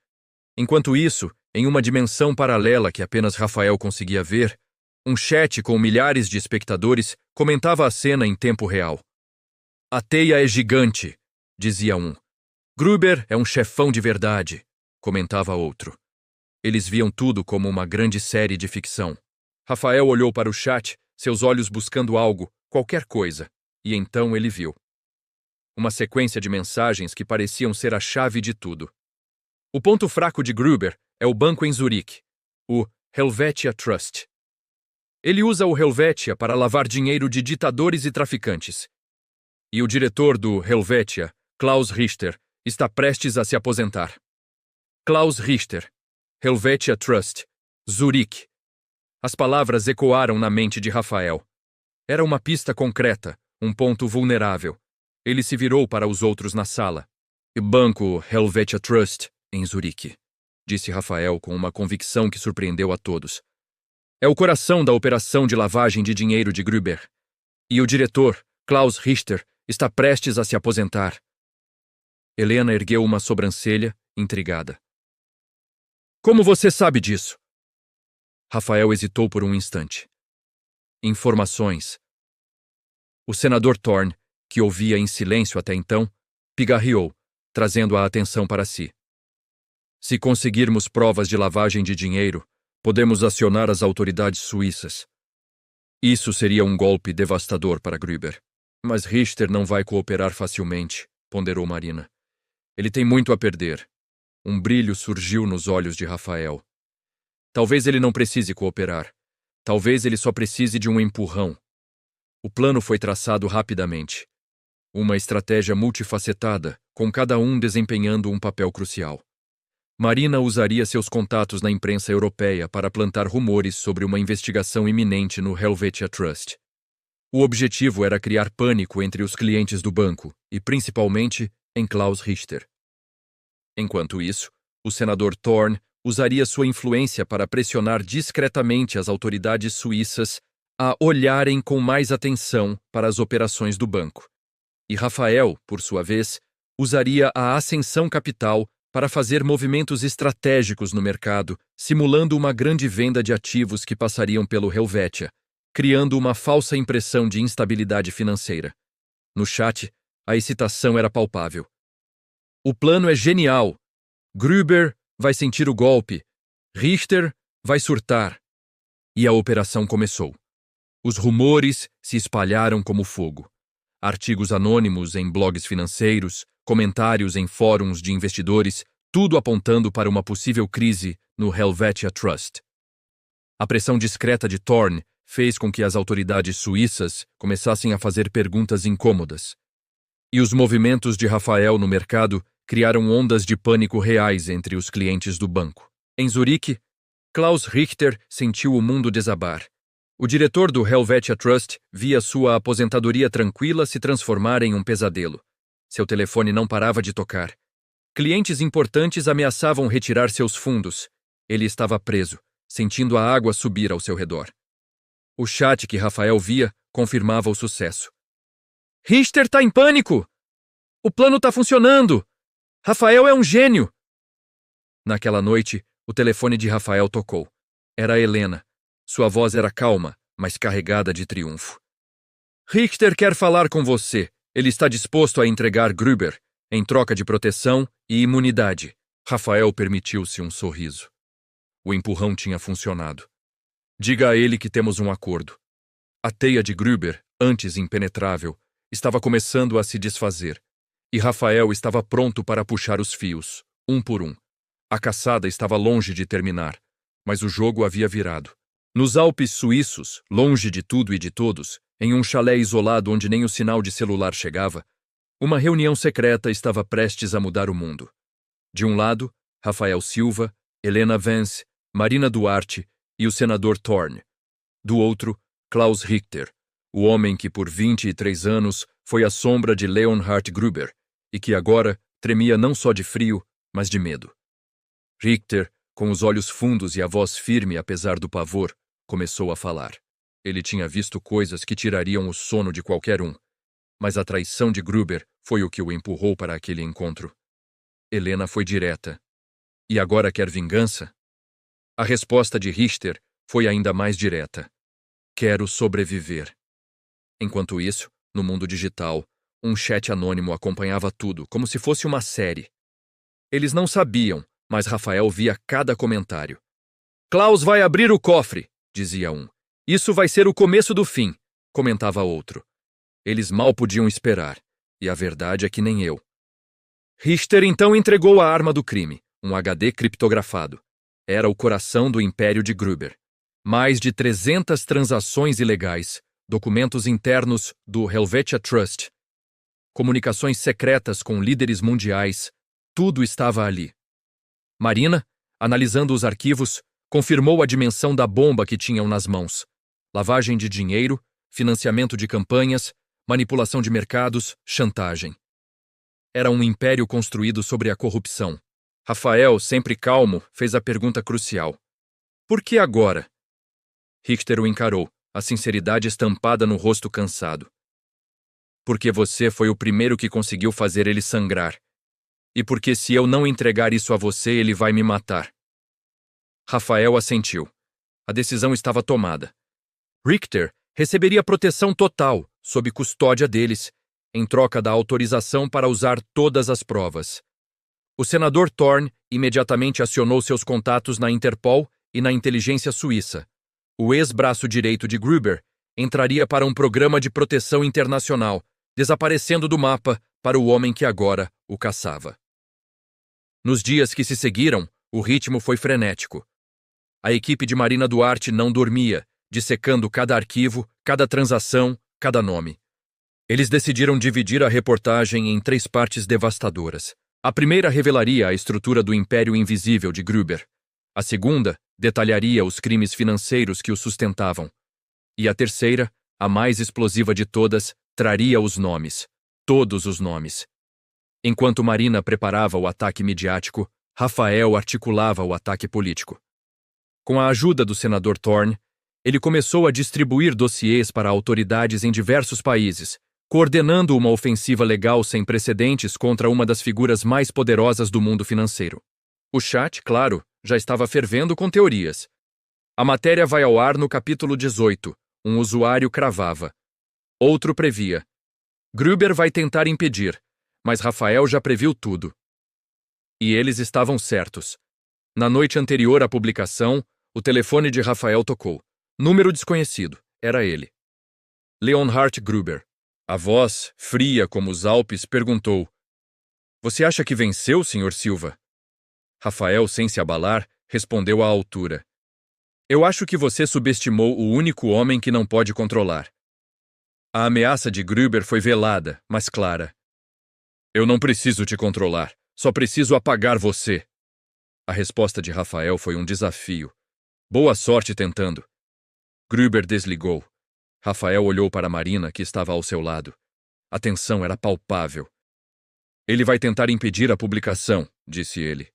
Enquanto isso, em uma dimensão paralela que apenas Rafael conseguia ver, um chat com milhares de espectadores comentava a cena em tempo real. A teia é gigante, dizia um. Gruber é um chefão de verdade, comentava outro. Eles viam tudo como uma grande série de ficção. Rafael olhou para o chat, seus olhos buscando algo, qualquer coisa, e então ele viu uma sequência de mensagens que pareciam ser a chave de tudo. O ponto fraco de Gruber é o banco em Zurique, o Helvetia Trust. Ele usa o Helvetia para lavar dinheiro de ditadores e traficantes. E o diretor do Helvetia, Klaus Richter, está prestes a se aposentar. Klaus Richter, Helvetia Trust, Zurique. As palavras ecoaram na mente de Rafael. Era uma pista concreta, um ponto vulnerável. Ele se virou para os outros na sala. Banco Helvetia Trust, em Zurique, disse Rafael com uma convicção que surpreendeu a todos. É o coração da operação de lavagem de dinheiro de Gruber. E o diretor, Klaus Richter, está prestes a se aposentar. Helena ergueu uma sobrancelha, intrigada. Como você sabe disso? Rafael hesitou por um instante. Informações. O senador Thorne, que ouvia em silêncio até então, pigarreou, trazendo a atenção para si. Se conseguirmos provas de lavagem de dinheiro, podemos acionar as autoridades suíças. Isso seria um golpe devastador para Gruber. Mas Richter não vai cooperar facilmente, ponderou Marina. Ele tem muito a perder. Um brilho surgiu nos olhos de Rafael. Talvez ele não precise cooperar. Talvez ele só precise de um empurrão. O plano foi traçado rapidamente. Uma estratégia multifacetada, com cada um desempenhando um papel crucial. Marina usaria seus contatos na imprensa europeia para plantar rumores sobre uma investigação iminente no Helvetia Trust. O objetivo era criar pânico entre os clientes do banco e, principalmente, em Klaus Richter. Enquanto isso, o senador Thorne usaria sua influência para pressionar discretamente as autoridades suíças a olharem com mais atenção para as operações do banco. E Rafael, por sua vez, usaria a ascensão capital para fazer movimentos estratégicos no mercado, simulando uma grande venda de ativos que passariam pelo Helvetia, criando uma falsa impressão de instabilidade financeira. No chat, a excitação era palpável. O plano é genial. Gruber vai sentir o golpe. Richter vai surtar. E a operação começou. Os rumores se espalharam como fogo. Artigos anônimos em blogs financeiros, comentários em fóruns de investidores, tudo apontando para uma possível crise no Helvetia Trust. A pressão discreta de Thorne fez com que as autoridades suíças começassem a fazer perguntas incômodas. E os movimentos de Rafael no mercado criaram ondas de pânico reais entre os clientes do banco. Em Zurique, Klaus Richter sentiu o mundo desabar. O diretor do Helvetia Trust via sua aposentadoria tranquila se transformar em um pesadelo. Seu telefone não parava de tocar. Clientes importantes ameaçavam retirar seus fundos. Ele estava preso, sentindo a água subir ao seu redor. O chat que Rafael via confirmava o sucesso. Richter está em pânico! O plano está funcionando! Rafael é um gênio! Naquela noite, o telefone de Rafael tocou. Era a Helena. Sua voz era calma, mas carregada de triunfo. Richter quer falar com você. Ele está disposto a entregar Gruber, em troca de proteção e imunidade. Rafael permitiu-se um sorriso. O empurrão tinha funcionado. Diga a ele que temos um acordo. A teia de Gruber, antes impenetrável, estava começando a se desfazer, e Rafael estava pronto para puxar os fios, um por um. A caçada estava longe de terminar, mas o jogo havia virado. Nos Alpes suíços, longe de tudo e de todos, em um chalé isolado onde nem o sinal de celular chegava, uma reunião secreta estava prestes a mudar o mundo. De um lado, Rafael Silva, Helena Vance, Marina Duarte e o senador Thorne. Do outro, Klaus Richter, o homem que por 23 anos foi a sombra de Leonhard Gruber e que agora tremia não só de frio, mas de medo. Richter, com os olhos fundos e a voz firme apesar do pavor, começou a falar. Ele tinha visto coisas que tirariam o sono de qualquer um, mas a traição de Gruber foi o que o empurrou para aquele encontro. Helena foi direta. E agora quer vingança? A resposta de Richter foi ainda mais direta. Quero sobreviver. Enquanto isso, no mundo digital, um chat anônimo acompanhava tudo, como se fosse uma série. Eles não sabiam, mas Rafael via cada comentário. Klaus vai abrir o cofre, dizia um. Isso vai ser o começo do fim, comentava outro. Eles mal podiam esperar, e a verdade é que nem eu. Richter então entregou a arma do crime, um HD criptografado. Era o coração do império de Gruber. Mais de 300 transações ilegais, documentos internos do Helvetia Trust, comunicações secretas com líderes mundiais, tudo estava ali. Marina, analisando os arquivos, confirmou a dimensão da bomba que tinham nas mãos. Lavagem de dinheiro, financiamento de campanhas, manipulação de mercados, chantagem. Era um império construído sobre a corrupção. Rafael, sempre calmo, fez a pergunta crucial. Por que agora? Richter o encarou, a sinceridade estampada no rosto cansado. Porque você foi o primeiro que conseguiu fazer ele sangrar. E porque se eu não entregar isso a você, ele vai me matar. Rafael assentiu. A decisão estava tomada. Richter receberia proteção total, sob custódia deles, em troca da autorização para usar todas as provas. O senador Thorne imediatamente acionou seus contatos na Interpol e na inteligência suíça. O ex-braço direito de Gruber entraria para um programa de proteção internacional, desaparecendo do mapa para o homem que agora o caçava. Nos dias que se seguiram, o ritmo foi frenético. A equipe de Marina Duarte não dormia, dissecando cada arquivo, cada transação, cada nome. Eles decidiram dividir a reportagem em 3 partes devastadoras. A primeira revelaria a estrutura do Império Invisível de Gruber. A segunda detalharia os crimes financeiros que o sustentavam. E a terceira, a mais explosiva de todas, traria os nomes. Todos os nomes. Enquanto Marina preparava o ataque midiático, Rafael articulava o ataque político. Com a ajuda do senador Thorne, ele começou a distribuir dossiês para autoridades em diversos países, coordenando uma ofensiva legal sem precedentes contra uma das figuras mais poderosas do mundo financeiro. O chat, claro, já estava fervendo com teorias. A matéria vai ao ar no capítulo 18, um usuário cravava. Outro previa. Gruber vai tentar impedir, mas Rafael já previu tudo. E eles estavam certos. Na noite anterior à publicação, o telefone de Rafael tocou. Número desconhecido. Era ele. Leonhard Gruber. A voz, fria como os Alpes, perguntou: Você acha que venceu, Sr. Silva? Rafael, sem se abalar, respondeu à altura: Eu acho que você subestimou o único homem que não pode controlar. A ameaça de Gruber foi velada, mas clara. Eu não preciso te controlar, só preciso apagar você. A resposta de Rafael foi um desafio. Boa sorte tentando. Gruber desligou. Rafael olhou para Marina, que estava ao seu lado. A tensão era palpável. Ele vai tentar impedir a publicação, disse ele.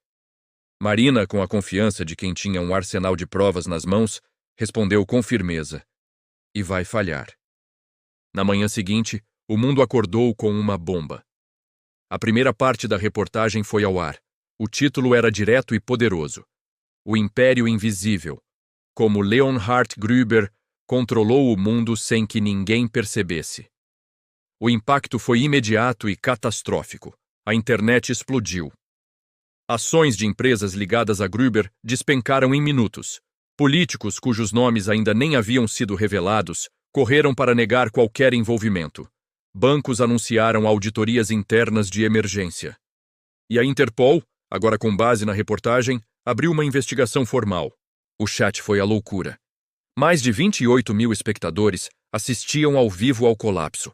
Marina, com a confiança de quem tinha um arsenal de provas nas mãos, respondeu com firmeza. E vai falhar. Na manhã seguinte, o mundo acordou com uma bomba. A primeira parte da reportagem foi ao ar. O título era direto e poderoso. O Império Invisível. Como Leonhard Gruber controlou o mundo sem que ninguém percebesse. O impacto foi imediato e catastrófico. A internet explodiu. Ações de empresas ligadas a Gruber despencaram em minutos. Políticos cujos nomes ainda nem haviam sido revelados correram para negar qualquer envolvimento. Bancos anunciaram auditorias internas de emergência. E a Interpol, agora com base na reportagem, abriu uma investigação formal. O chat foi a loucura. Mais de 28 mil espectadores assistiam ao vivo ao colapso.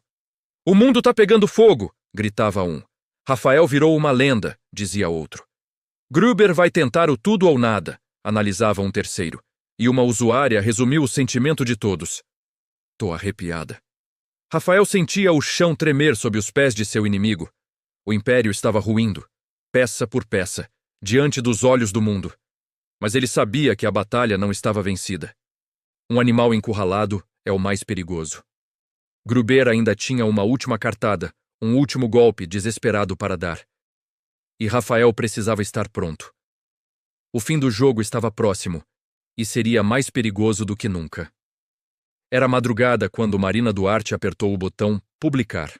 O mundo tá pegando fogo, gritava um. Rafael virou uma lenda, dizia outro. Gruber vai tentar o tudo ou nada, analisava um terceiro. E uma usuária resumiu o sentimento de todos. Tô arrepiada. Rafael sentia o chão tremer sob os pés de seu inimigo. O império estava ruindo, peça por peça, diante dos olhos do mundo. Mas ele sabia que a batalha não estava vencida. Um animal encurralado é o mais perigoso. Gruber ainda tinha uma última cartada, um último golpe desesperado para dar. E Rafael precisava estar pronto. O fim do jogo estava próximo, e seria mais perigoso do que nunca. Era madrugada quando Marina Duarte apertou o botão Publicar.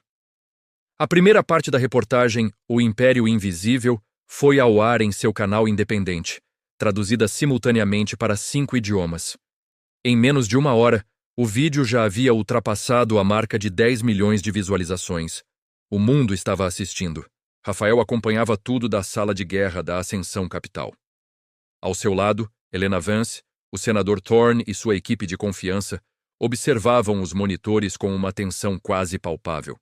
A primeira parte da reportagem, O Império Invisível, foi ao ar em seu canal independente, traduzida simultaneamente para 5 idiomas. Em menos de uma hora, o vídeo já havia ultrapassado a marca de 10 milhões de visualizações. O mundo estava assistindo. Rafael acompanhava tudo da sala de guerra da Ascensão Capital. Ao seu lado, Helena Vance, o senador Thorne e sua equipe de confiança observavam os monitores com uma atenção quase palpável.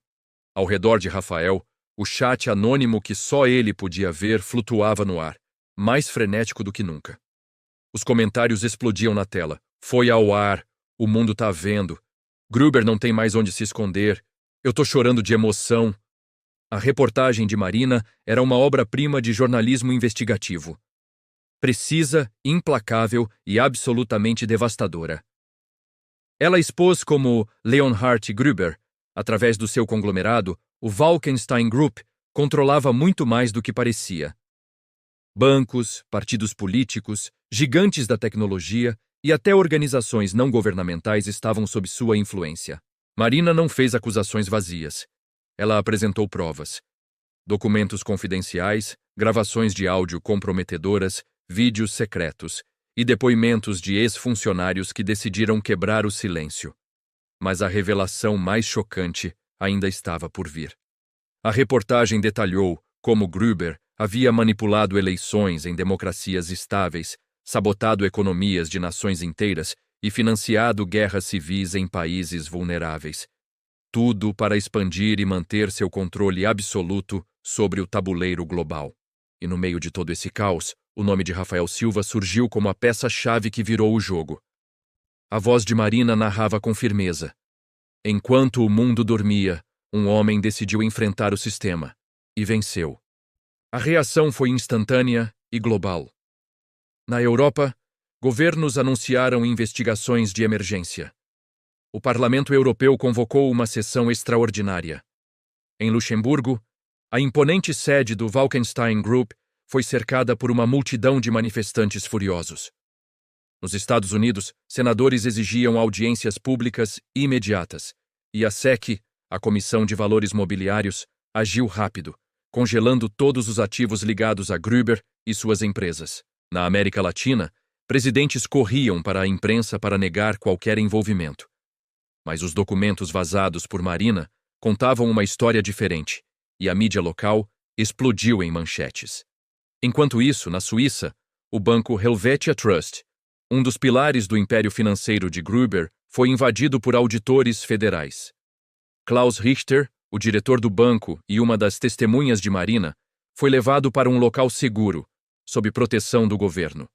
Ao redor de Rafael, o chat anônimo que só ele podia ver flutuava no ar, mais frenético do que nunca. Os comentários explodiam na tela. Foi ao ar. O mundo tá vendo. Gruber não tem mais onde se esconder. Eu tô chorando de emoção. A reportagem de Marina era uma obra-prima de jornalismo investigativo. Precisa, implacável e absolutamente devastadora. Ela expôs como Leonhard Gruber, através do seu conglomerado, o Walkenstein Group, controlava muito mais do que parecia. Bancos, partidos políticos, gigantes da tecnologia e até organizações não governamentais estavam sob sua influência. Marina não fez acusações vazias. Ela apresentou provas. Documentos confidenciais, gravações de áudio comprometedoras, vídeos secretos e depoimentos de ex-funcionários que decidiram quebrar o silêncio. Mas a revelação mais chocante ainda estava por vir. A reportagem detalhou como Gruber havia manipulado eleições em democracias estáveis, sabotado economias de nações inteiras e financiado guerras civis em países vulneráveis. Tudo para expandir e manter seu controle absoluto sobre o tabuleiro global. E no meio de todo esse caos, o nome de Rafael Silva surgiu como a peça-chave que virou o jogo. A voz de Marina narrava com firmeza. Enquanto o mundo dormia, um homem decidiu enfrentar o sistema. E venceu. A reação foi instantânea e global. Na Europa, governos anunciaram investigações de emergência. O Parlamento Europeu convocou uma sessão extraordinária. Em Luxemburgo, a imponente sede do Walkenstein Group foi cercada por uma multidão de manifestantes furiosos. Nos Estados Unidos, senadores exigiam audiências públicas imediatas, e a SEC, a Comissão de Valores Mobiliários, agiu rápido, congelando todos os ativos ligados a Gruber e suas empresas. Na América Latina, presidentes corriam para a imprensa para negar qualquer envolvimento. Mas os documentos vazados por Marina contavam uma história diferente, e a mídia local explodiu em manchetes. Enquanto isso, na Suíça, o banco Helvetia Trust, um dos pilares do império financeiro de Gruber, foi invadido por auditores federais. Klaus Richter, o diretor do banco e uma das testemunhas de Marina, foi levado para um local seguro, sob proteção do governo.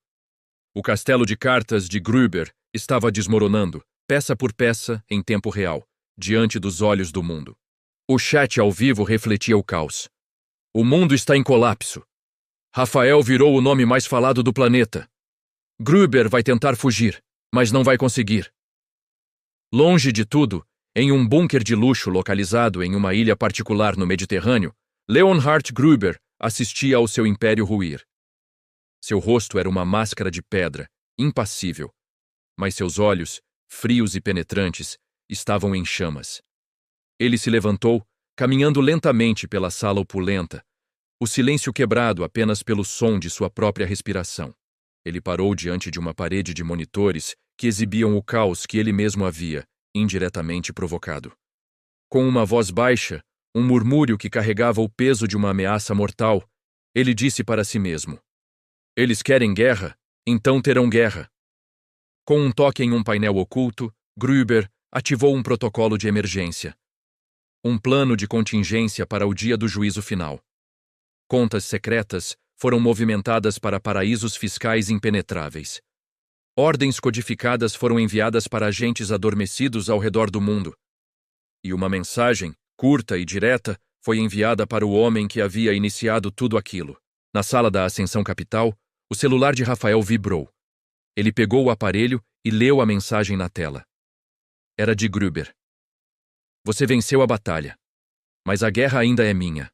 O castelo de cartas de Gruber estava desmoronando, peça por peça, em tempo real, diante dos olhos do mundo. O chat ao vivo refletia o caos. O mundo está em colapso. Rafael virou o nome mais falado do planeta. Gruber vai tentar fugir, mas não vai conseguir. Longe de tudo, em um bunker de luxo localizado em uma ilha particular no Mediterrâneo, Leonhard Gruber assistia ao seu império ruir. Seu rosto era uma máscara de pedra, impassível, mas seus olhos, frios e penetrantes, estavam em chamas. Ele se levantou, caminhando lentamente pela sala opulenta, o silêncio quebrado apenas pelo som de sua própria respiração. Ele parou diante de uma parede de monitores que exibiam o caos que ele mesmo havia, indiretamente provocado. Com uma voz baixa, um murmúrio que carregava o peso de uma ameaça mortal, ele disse para si mesmo: "Eles querem guerra, então terão guerra." Com um toque em um painel oculto, Gruber ativou um protocolo de emergência. Um plano de contingência para o dia do juízo final. Contas secretas foram movimentadas para paraísos fiscais impenetráveis. Ordens codificadas foram enviadas para agentes adormecidos ao redor do mundo. E uma mensagem, curta e direta, foi enviada para o homem que havia iniciado tudo aquilo. Na sala da Ascensão Capital, o celular de Rafael vibrou. Ele pegou o aparelho e leu a mensagem na tela. Era de Gruber. "Você venceu a batalha, mas a guerra ainda é minha."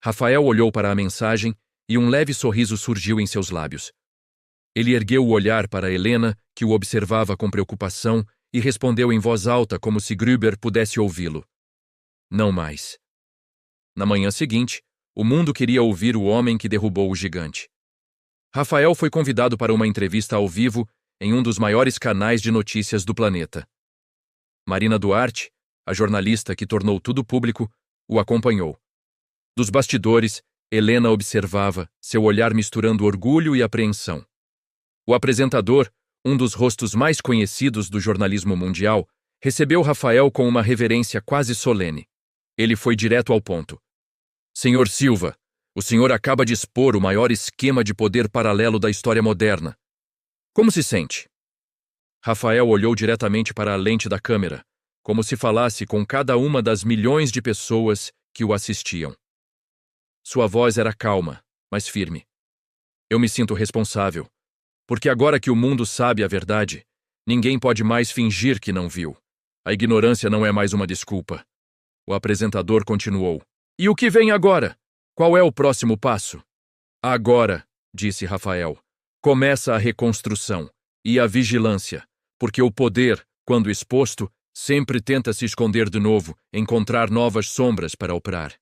Rafael olhou para a mensagem e um leve sorriso surgiu em seus lábios. Ele ergueu o olhar para Helena, que o observava com preocupação, e respondeu em voz alta como se Gruber pudesse ouvi-lo: "Não mais." Na manhã seguinte, o mundo queria ouvir o homem que derrubou o gigante. Rafael foi convidado para uma entrevista ao vivo em um dos maiores canais de notícias do planeta. Marina Duarte, a jornalista que tornou tudo público, o acompanhou. Dos bastidores, Helena observava, seu olhar misturando orgulho e apreensão. O apresentador, um dos rostos mais conhecidos do jornalismo mundial, recebeu Rafael com uma reverência quase solene. Ele foi direto ao ponto. Senhor Silva, o senhor acaba de expor o maior esquema de poder paralelo da história moderna. Como se sente? Rafael olhou diretamente para a lente da câmera, como se falasse com cada uma das milhões de pessoas que o assistiam. Sua voz era calma, mas firme. Eu me sinto responsável, porque agora que o mundo sabe a verdade, ninguém pode mais fingir que não viu. A ignorância não é mais uma desculpa. O apresentador continuou. E o que vem agora? Qual é o próximo passo? Agora, disse Rafael, começa a reconstrução e a vigilância, porque o poder, quando exposto, sempre tenta se esconder de novo, encontrar novas sombras para operar.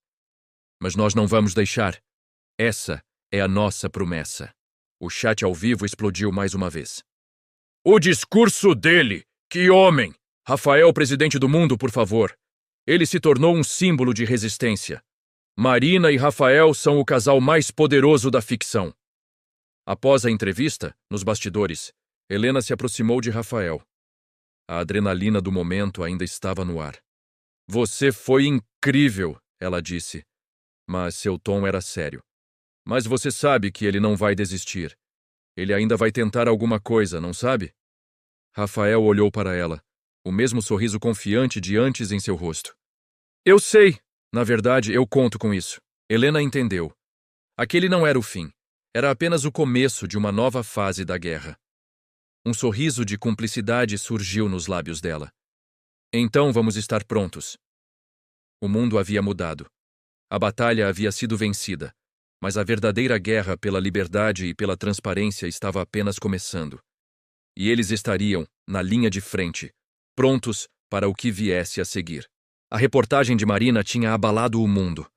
Mas nós não vamos deixar. Essa é a nossa promessa. O chat ao vivo explodiu mais uma vez. O discurso dele! Que homem! Rafael, presidente do mundo, por favor. Ele se tornou um símbolo de resistência. Marina e Rafael são o casal mais poderoso da ficção. Após a entrevista, nos bastidores, Helena se aproximou de Rafael. A adrenalina do momento ainda estava no ar. Você foi incrível, ela disse. Mas seu tom era sério. Mas você sabe que ele não vai desistir. Ele ainda vai tentar alguma coisa, não sabe? Rafael olhou para ela, o mesmo sorriso confiante de antes em seu rosto. Eu sei. Na verdade, eu conto com isso. Helena entendeu. Aquele não era o fim. Era apenas o começo de uma nova fase da guerra. Um sorriso de cumplicidade surgiu nos lábios dela. Então vamos estar prontos. O mundo havia mudado. A batalha havia sido vencida, mas a verdadeira guerra pela liberdade e pela transparência estava apenas começando. E eles estariam, na linha de frente, prontos para o que viesse a seguir. A reportagem de Marina tinha abalado o mundo.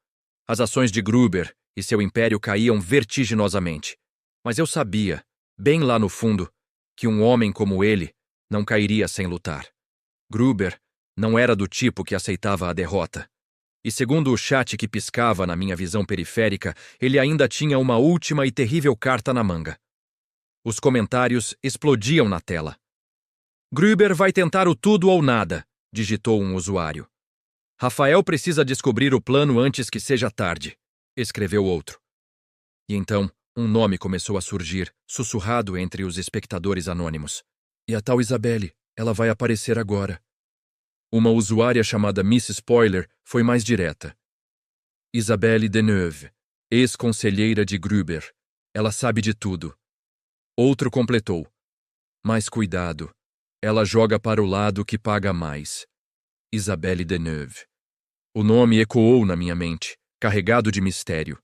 As ações de Gruber e seu império caíam vertiginosamente. Mas eu sabia, bem lá no fundo, que um homem como ele não cairia sem lutar. Gruber não era do tipo que aceitava a derrota. E segundo o chat que piscava na minha visão periférica, ele ainda tinha uma última e terrível carta na manga. Os comentários explodiam na tela. Gruber vai tentar o tudo ou nada, digitou um usuário. Rafael precisa descobrir o plano antes que seja tarde, escreveu outro. E então, um nome começou a surgir, sussurrado entre os espectadores anônimos. E a tal Isabelle, ela vai aparecer agora. Uma usuária chamada Miss Spoiler foi mais direta. Isabelle Deneuve, ex-conselheira de Gruber. Ela sabe de tudo. Outro completou. Mas cuidado, ela joga para o lado que paga mais. Isabelle Deneuve. O nome ecoou na minha mente, carregado de mistério.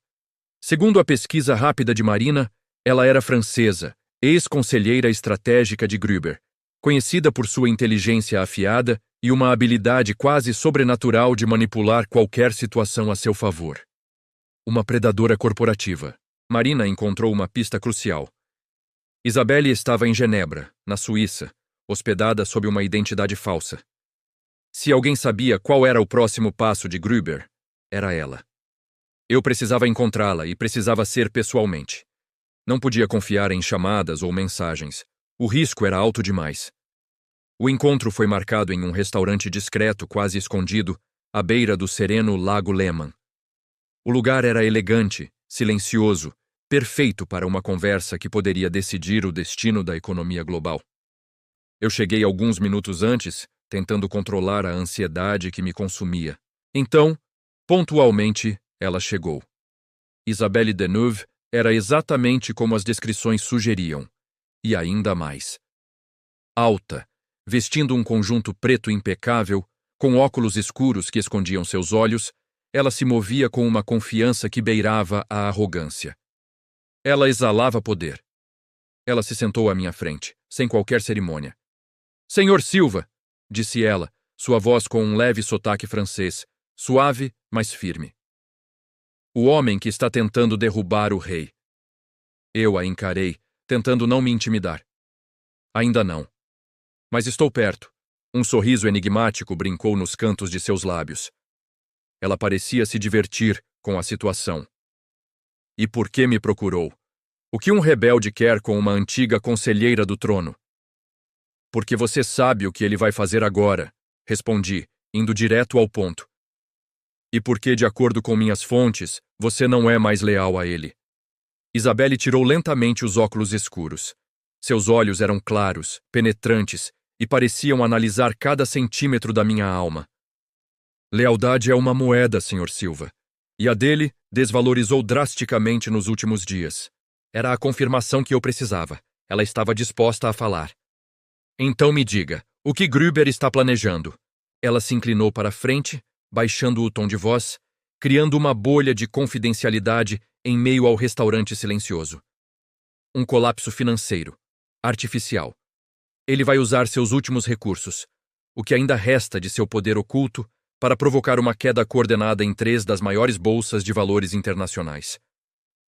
Segundo a pesquisa rápida de Marina, ela era francesa, ex-conselheira estratégica de Gruber, conhecida por sua inteligência afiada e uma habilidade quase sobrenatural de manipular qualquer situação a seu favor. Uma predadora corporativa. Marina encontrou uma pista crucial. Isabelle estava em Genebra, na Suíça, hospedada sob uma identidade falsa. Se alguém sabia qual era o próximo passo de Gruber, era ela. Eu precisava encontrá-la e precisava ser pessoalmente. Não podia confiar em chamadas ou mensagens. O risco era alto demais. O encontro foi marcado em um restaurante discreto, quase escondido, à beira do sereno Lago Lehmann. O lugar era elegante, silencioso, perfeito para uma conversa que poderia decidir o destino da economia global. Eu cheguei alguns minutos antes, tentando controlar a ansiedade que me consumia. Então, pontualmente, ela chegou. Isabelle Deneuve era exatamente como as descrições sugeriam, e ainda mais. Alta, vestindo um conjunto preto impecável, com óculos escuros que escondiam seus olhos, ela se movia com uma confiança que beirava a arrogância. Ela exalava poder. Ela se sentou à minha frente, sem qualquer cerimônia. Senhor Silva, disse ela, sua voz com um leve sotaque francês, suave, mas firme. O homem que está tentando derrubar o rei. Eu a encarei, tentando não me intimidar. Ainda não. Mas estou perto. Um sorriso enigmático brincou nos cantos de seus lábios. Ela parecia se divertir com a situação. E por que me procurou? O que um rebelde quer com uma antiga conselheira do trono? Porque você sabe o que ele vai fazer agora, respondi, indo direto ao ponto. E porque, de acordo com minhas fontes, você não é mais leal a ele. Isabelle tirou lentamente os óculos escuros. Seus olhos eram claros, penetrantes, e pareciam analisar cada centímetro da minha alma. Lealdade é uma moeda, Sr. Silva, e a dele desvalorizou drasticamente nos últimos dias. Era a confirmação que eu precisava. Ela estava disposta a falar. Então me diga, o que Gruber está planejando? Ela se inclinou para a frente, baixando o tom de voz, criando uma bolha de confidencialidade em meio ao restaurante silencioso. Um colapso financeiro, artificial. Ele vai usar seus últimos recursos, o que ainda resta de seu poder oculto, para provocar uma queda coordenada em 3 das maiores bolsas de valores internacionais.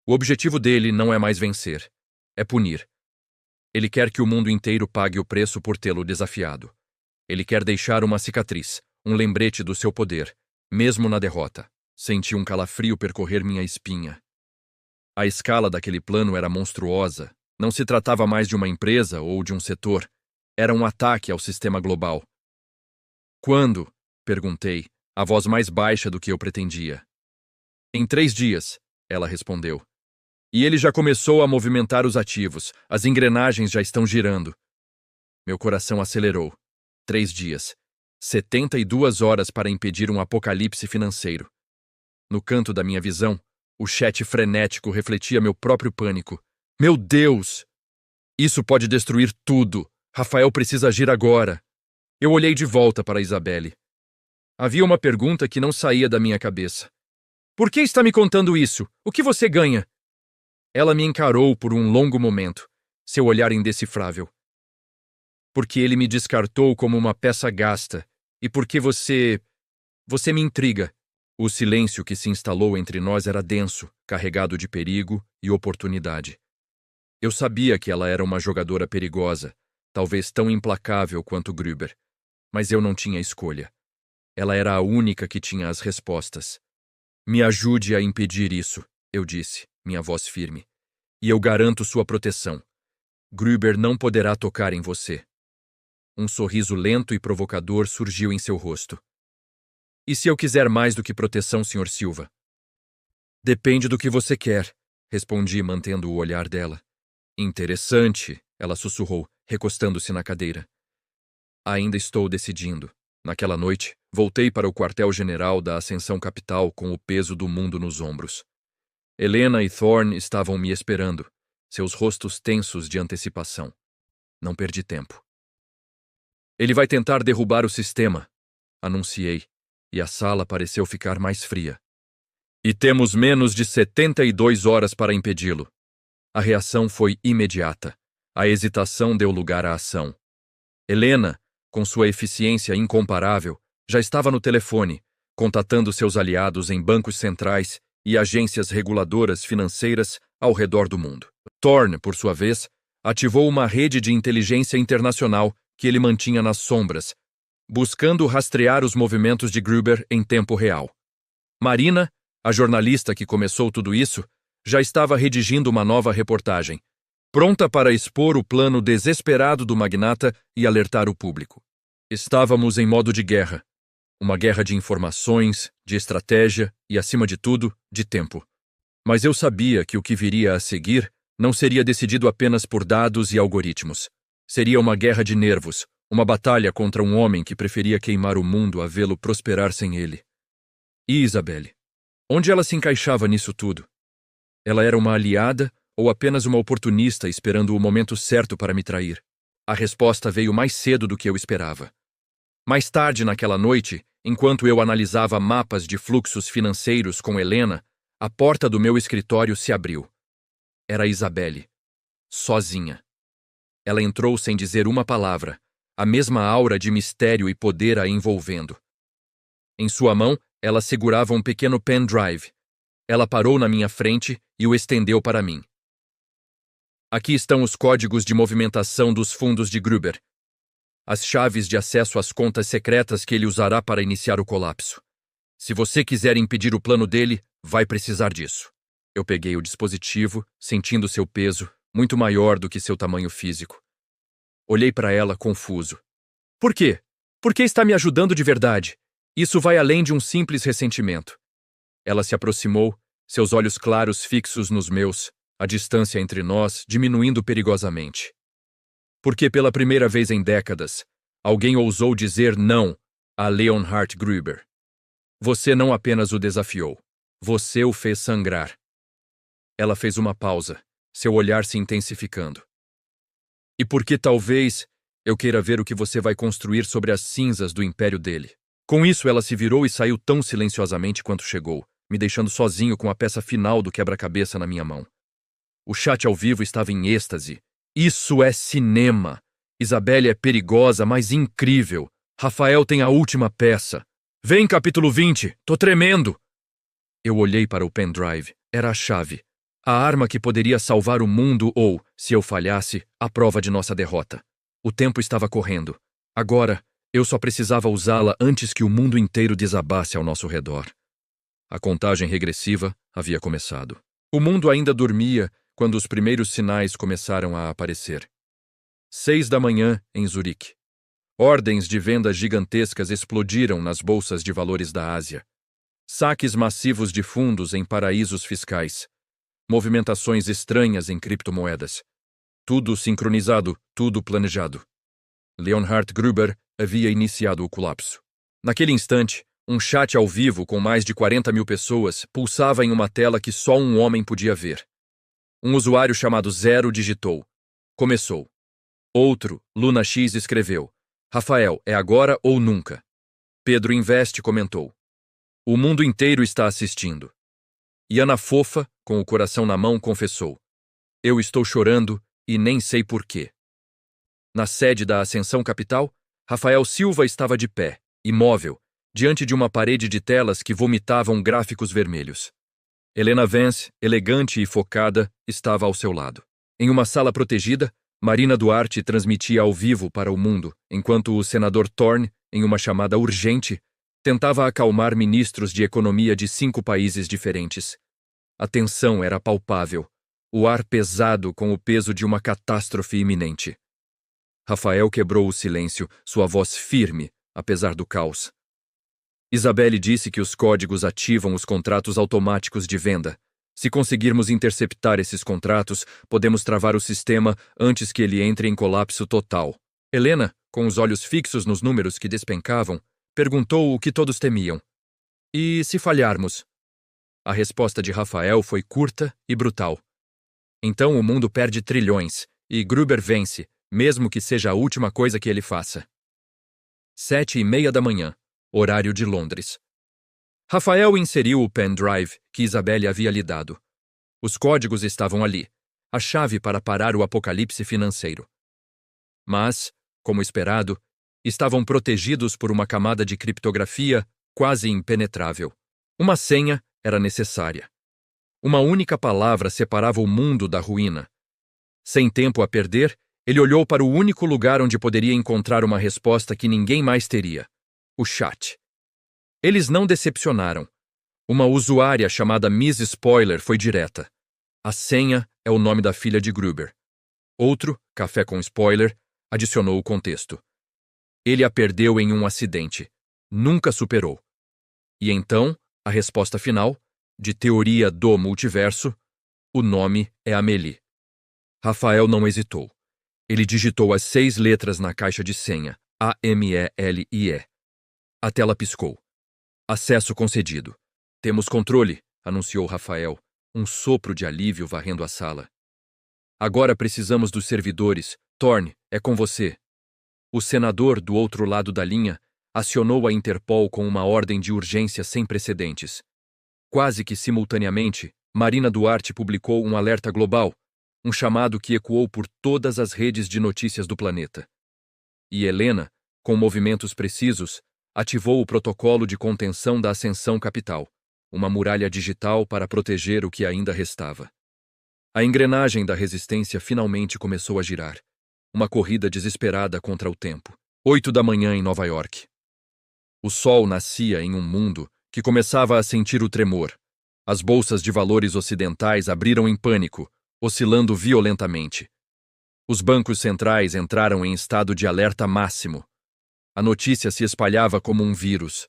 O objetivo dele não é mais vencer, é punir. Ele quer que o mundo inteiro pague o preço por tê-lo desafiado. Ele quer deixar uma cicatriz, um lembrete do seu poder, mesmo na derrota. Senti um calafrio percorrer minha espinha. A escala daquele plano era monstruosa. Não se tratava mais de uma empresa ou de um setor. Era um ataque ao sistema global. Quando? Perguntei, a voz mais baixa do que eu pretendia. Em 3 dias, ela respondeu. E ele já começou a movimentar os ativos. As engrenagens já estão girando. Meu coração acelerou. 3 dias. 72 horas para impedir um apocalipse financeiro. No canto da minha visão, o chat frenético refletia meu próprio pânico. Meu Deus! Isso pode destruir tudo. Rafael precisa agir agora. Eu olhei de volta para Isabelle. Havia uma pergunta que não saía da minha cabeça. Por que está me contando isso? O que você ganha? Ela me encarou por um longo momento, seu olhar indecifrável. Porque ele me descartou como uma peça gasta, e porque você me intriga. O silêncio que se instalou entre nós era denso, carregado de perigo e oportunidade. Eu sabia que ela era uma jogadora perigosa, talvez tão implacável quanto Gruber, mas eu não tinha escolha. Ela era a única que tinha as respostas. Me ajude a impedir isso, eu disse, minha voz firme. E eu garanto sua proteção. Gruber não poderá tocar em você. Um sorriso lento e provocador surgiu em seu rosto. E se eu quiser mais do que proteção, Sr. Silva? Depende do que você quer, respondi, mantendo o olhar dela. Interessante, ela sussurrou, recostando-se na cadeira. Ainda estou decidindo. Naquela noite, voltei para o quartel-general da Ascensão Capital com o peso do mundo nos ombros. Helena e Thorne estavam me esperando, seus rostos tensos de antecipação. Não perdi tempo. Ele vai tentar derrubar o sistema, anunciei, e a sala pareceu ficar mais fria. E temos menos de 72 horas para impedi-lo. A reação foi imediata. A hesitação deu lugar à ação. Helena, com sua eficiência incomparável, já estava no telefone, contatando seus aliados em bancos centrais e agências reguladoras financeiras ao redor do mundo. Thorne, por sua vez, ativou uma rede de inteligência internacional que ele mantinha nas sombras, buscando rastrear os movimentos de Gruber em tempo real. Marina, a jornalista que começou tudo isso, já estava redigindo uma nova reportagem, pronta para expor o plano desesperado do magnata e alertar o público. Estávamos em modo de guerra. Uma guerra de informações, de estratégia e, acima de tudo, de tempo. Mas eu sabia que o que viria a seguir não seria decidido apenas por dados e algoritmos. Seria uma guerra de nervos, uma batalha contra um homem que preferia queimar o mundo a vê-lo prosperar sem ele. E Isabelle? Onde ela se encaixava nisso tudo? Ela era uma aliada ou apenas uma oportunista esperando o momento certo para me trair? A resposta veio mais cedo do que eu esperava. Mais tarde naquela noite, enquanto eu analisava mapas de fluxos financeiros com Helena, a porta do meu escritório se abriu. Era Isabelle. Sozinha. Ela entrou sem dizer uma palavra, a mesma aura de mistério e poder a envolvendo. Em sua mão, ela segurava um pequeno pendrive. Ela parou na minha frente e o estendeu para mim. Aqui estão os códigos de movimentação dos fundos de Gruber. As chaves de acesso às contas secretas que ele usará para iniciar o colapso. Se você quiser impedir o plano dele, vai precisar disso. Eu peguei o dispositivo, sentindo seu peso, muito maior do que seu tamanho físico. Olhei para ela, confuso. Por quê? Por que está me ajudando de verdade? Isso vai além de um simples ressentimento. Ela se aproximou, seus olhos claros fixos nos meus, a distância entre nós diminuindo perigosamente. Porque pela primeira vez em décadas, alguém ousou dizer não a Leonhard Gruber. Você não apenas o desafiou, você o fez sangrar. Ela fez uma pausa, seu olhar se intensificando. E porque talvez eu queira ver o que você vai construir sobre as cinzas do império dele. Com isso, ela se virou e saiu tão silenciosamente quanto chegou, me deixando sozinho com a peça final do quebra-cabeça na minha mão. O chat ao vivo estava em êxtase. Isso é cinema! Isabelle é perigosa, mas incrível. Rafael tem a última peça. Vem, capítulo 20, tô tremendo! Eu olhei para o pendrive. Era a chave. A arma que poderia salvar o mundo ou, se eu falhasse, a prova de nossa derrota. O tempo estava correndo. Agora, eu só precisava usá-la antes que o mundo inteiro desabasse ao nosso redor. A contagem regressiva havia começado. O mundo ainda dormia quando os primeiros sinais começaram a aparecer. 6 da manhã, em Zurique. Ordens de vendas gigantescas explodiram nas bolsas de valores da Ásia. Saques massivos de fundos em paraísos fiscais. Movimentações estranhas em criptomoedas. Tudo sincronizado, tudo planejado. Leonhard Gruber havia iniciado o colapso. Naquele instante, um chat ao vivo com mais de 40 mil pessoas pulsava em uma tela que só um homem podia ver. Um usuário chamado Zero digitou. Começou. Outro, Luna X, escreveu. Rafael, é agora ou nunca. Pedro Invest comentou. O mundo inteiro está assistindo. E Ana Fofa, com o coração na mão, confessou. Eu estou chorando e nem sei por quê. Na sede da Ascensão Capital, Rafael Silva estava de pé, imóvel, diante de uma parede de telas que vomitavam gráficos vermelhos. Helena Vance, elegante e focada, estava ao seu lado. Em uma sala protegida, Marina Duarte transmitia ao vivo para o mundo, enquanto o senador Thorne, em uma chamada urgente, tentava acalmar ministros de economia de 5 países diferentes. A tensão era palpável, o ar pesado com o peso de uma catástrofe iminente. Rafael quebrou o silêncio, sua voz firme, apesar do caos. Isabelle disse que os códigos ativam os contratos automáticos de venda. Se conseguirmos interceptar esses contratos, podemos travar o sistema antes que ele entre em colapso total. Helena, com os olhos fixos nos números que despencavam, perguntou o que todos temiam. E se falharmos? A resposta de Rafael foi curta e brutal. Então o mundo perde trilhões, e Gruber vence, mesmo que seja a última coisa que ele faça. 7:30 da manhã, horário de Londres. Rafael inseriu o pendrive que Isabelle havia lhe dado. Os códigos estavam ali, a chave para parar o apocalipse financeiro. Mas, como esperado, estavam protegidos por uma camada de criptografia quase impenetrável. Uma senha era necessária. Uma única palavra separava o mundo da ruína. Sem tempo a perder, ele olhou para o único lugar onde poderia encontrar uma resposta que ninguém mais teria: o chat. Eles não decepcionaram. Uma usuária chamada Miss Spoiler foi direta. A senha é o nome da filha de Gruber. Outro, Café com Spoiler, adicionou o contexto. Ele a perdeu em um acidente. Nunca superou. E então, a resposta final, de Teoria do Multiverso, o nome é Amélie. Rafael não hesitou. Ele digitou as 6 letras na caixa de senha, AMELIE. A tela piscou. Acesso concedido. Temos controle, anunciou Rafael, um sopro de alívio varrendo a sala. Agora precisamos dos servidores. Thorne, é com você. O senador, do outro lado da linha, acionou a Interpol com uma ordem de urgência sem precedentes. Quase que simultaneamente, Marina Duarte publicou um alerta global, um chamado que ecoou por todas as redes de notícias do planeta. E Helena, com movimentos precisos, ativou o protocolo de contenção da Ascensão Capital, uma muralha digital para proteger o que ainda restava. A engrenagem da resistência finalmente começou a girar. Uma corrida desesperada contra o tempo. 8 da manhã em Nova York. O sol nascia em um mundo que começava a sentir o tremor. As bolsas de valores ocidentais abriram em pânico, oscilando violentamente. Os bancos centrais entraram em estado de alerta máximo. A notícia se espalhava como um vírus,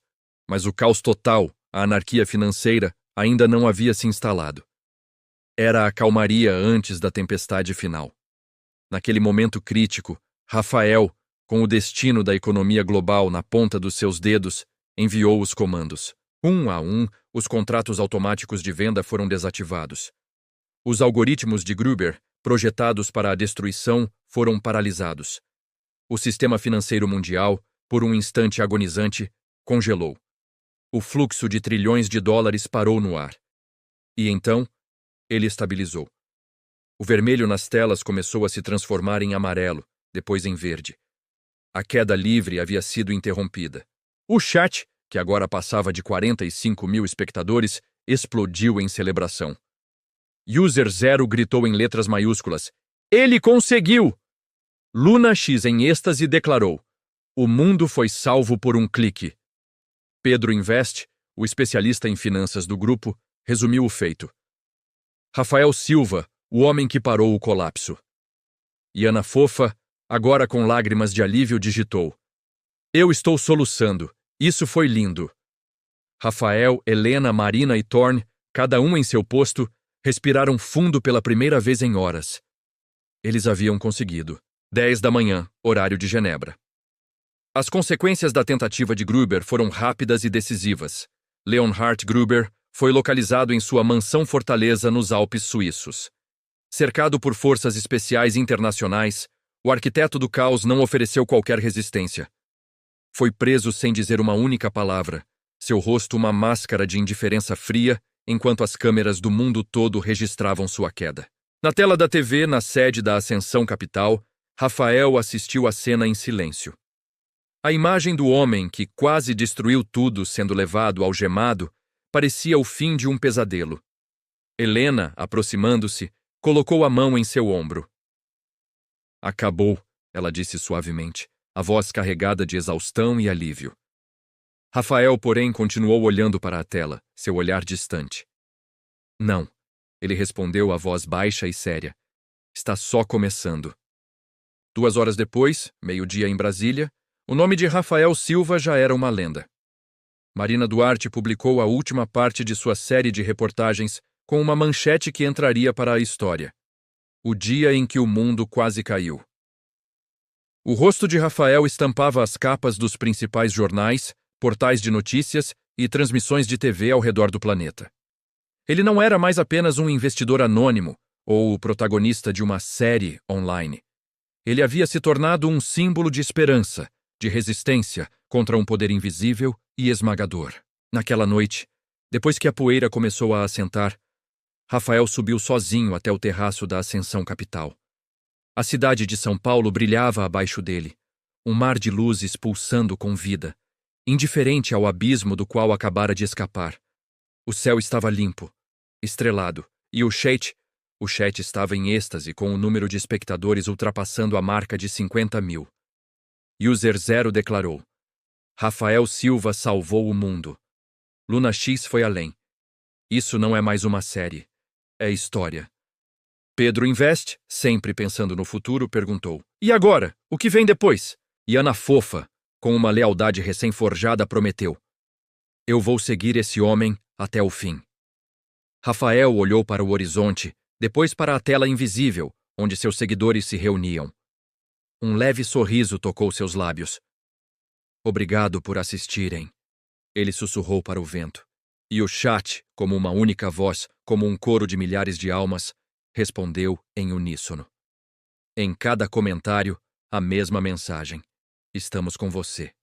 mas o caos total, a anarquia financeira, ainda não havia se instalado. Era a calmaria antes da tempestade final. Naquele momento crítico, Rafael, com o destino da economia global na ponta dos seus dedos, enviou os comandos. Um a um, os contratos automáticos de venda foram desativados. Os algoritmos de Gruber, projetados para a destruição, foram paralisados. O sistema financeiro mundial, por um instante agonizante, congelou. O fluxo de trilhões de dólares parou no ar. E então, ele estabilizou. O vermelho nas telas começou a se transformar em amarelo, depois em verde. A queda livre havia sido interrompida. O chat, que agora passava de 45 mil espectadores, explodiu em celebração. User 0 gritou em letras maiúsculas: "Ele conseguiu!" Luna X, em êxtase, declarou: "O mundo foi salvo por um clique." Pedro Invest, o especialista em finanças do grupo, resumiu o feito. Rafael Silva, o homem que parou o colapso. E Ana Fofa, agora com lágrimas de alívio, digitou: "Eu estou soluçando. Isso foi lindo." Rafael, Helena, Marina e Thorne, cada um em seu posto, respiraram fundo pela primeira vez em horas. Eles haviam conseguido. 10 da manhã, horário de Genebra. As consequências da tentativa de Gruber foram rápidas e decisivas. Leonhard Gruber foi localizado em sua mansão-fortaleza nos Alpes suíços. Cercado por forças especiais internacionais, o arquiteto do caos não ofereceu qualquer resistência. Foi preso sem dizer uma única palavra, seu rosto uma máscara de indiferença fria, enquanto as câmeras do mundo todo registravam sua queda. Na tela da TV, na sede da Ascensão Capital, Rafael assistiu à cena em silêncio. A imagem do homem que quase destruiu tudo sendo levado algemado parecia o fim de um pesadelo. Helena, aproximando-se, colocou a mão em seu ombro. "Acabou", ela disse suavemente, a voz carregada de exaustão e alívio. Rafael, porém, continuou olhando para a tela, seu olhar distante. "Não", ele respondeu a voz baixa e séria. "Está só começando." 2 horas depois, meio-dia em Brasília, o nome de Rafael Silva já era uma lenda. Marina Duarte publicou a última parte de sua série de reportagens com uma manchete que entraria para a história: "O dia em que o mundo quase caiu." O rosto de Rafael estampava as capas dos principais jornais, portais de notícias e transmissões de TV ao redor do planeta. Ele não era mais apenas um investidor anônimo ou o protagonista de uma série online. Ele havia se tornado um símbolo de esperança, de resistência contra um poder invisível e esmagador. Naquela noite, depois que a poeira começou a assentar, Rafael subiu sozinho até o terraço da Ascensão Capital. A cidade de São Paulo brilhava abaixo dele, um mar de luzes pulsando com vida, indiferente ao abismo do qual acabara de escapar. O céu estava limpo, estrelado, e o chat estava em êxtase com o número de espectadores ultrapassando a marca de 50 mil. User 0 declarou: "Rafael Silva salvou o mundo." Luna X foi além. "Isso não é mais uma série. É história." Pedro Invest, sempre pensando no futuro, perguntou: "E agora? O que vem depois?" E Ana Fofa, com uma lealdade recém-forjada, prometeu: "Eu vou seguir esse homem até o fim." Rafael olhou para o horizonte, depois para a tela invisível, onde seus seguidores se reuniam. Um leve sorriso tocou seus lábios. "Obrigado por assistirem." Ele sussurrou para o vento. E o chat, como uma única voz, como um coro de milhares de almas, respondeu em uníssono. Em cada comentário, a mesma mensagem: "Estamos com você."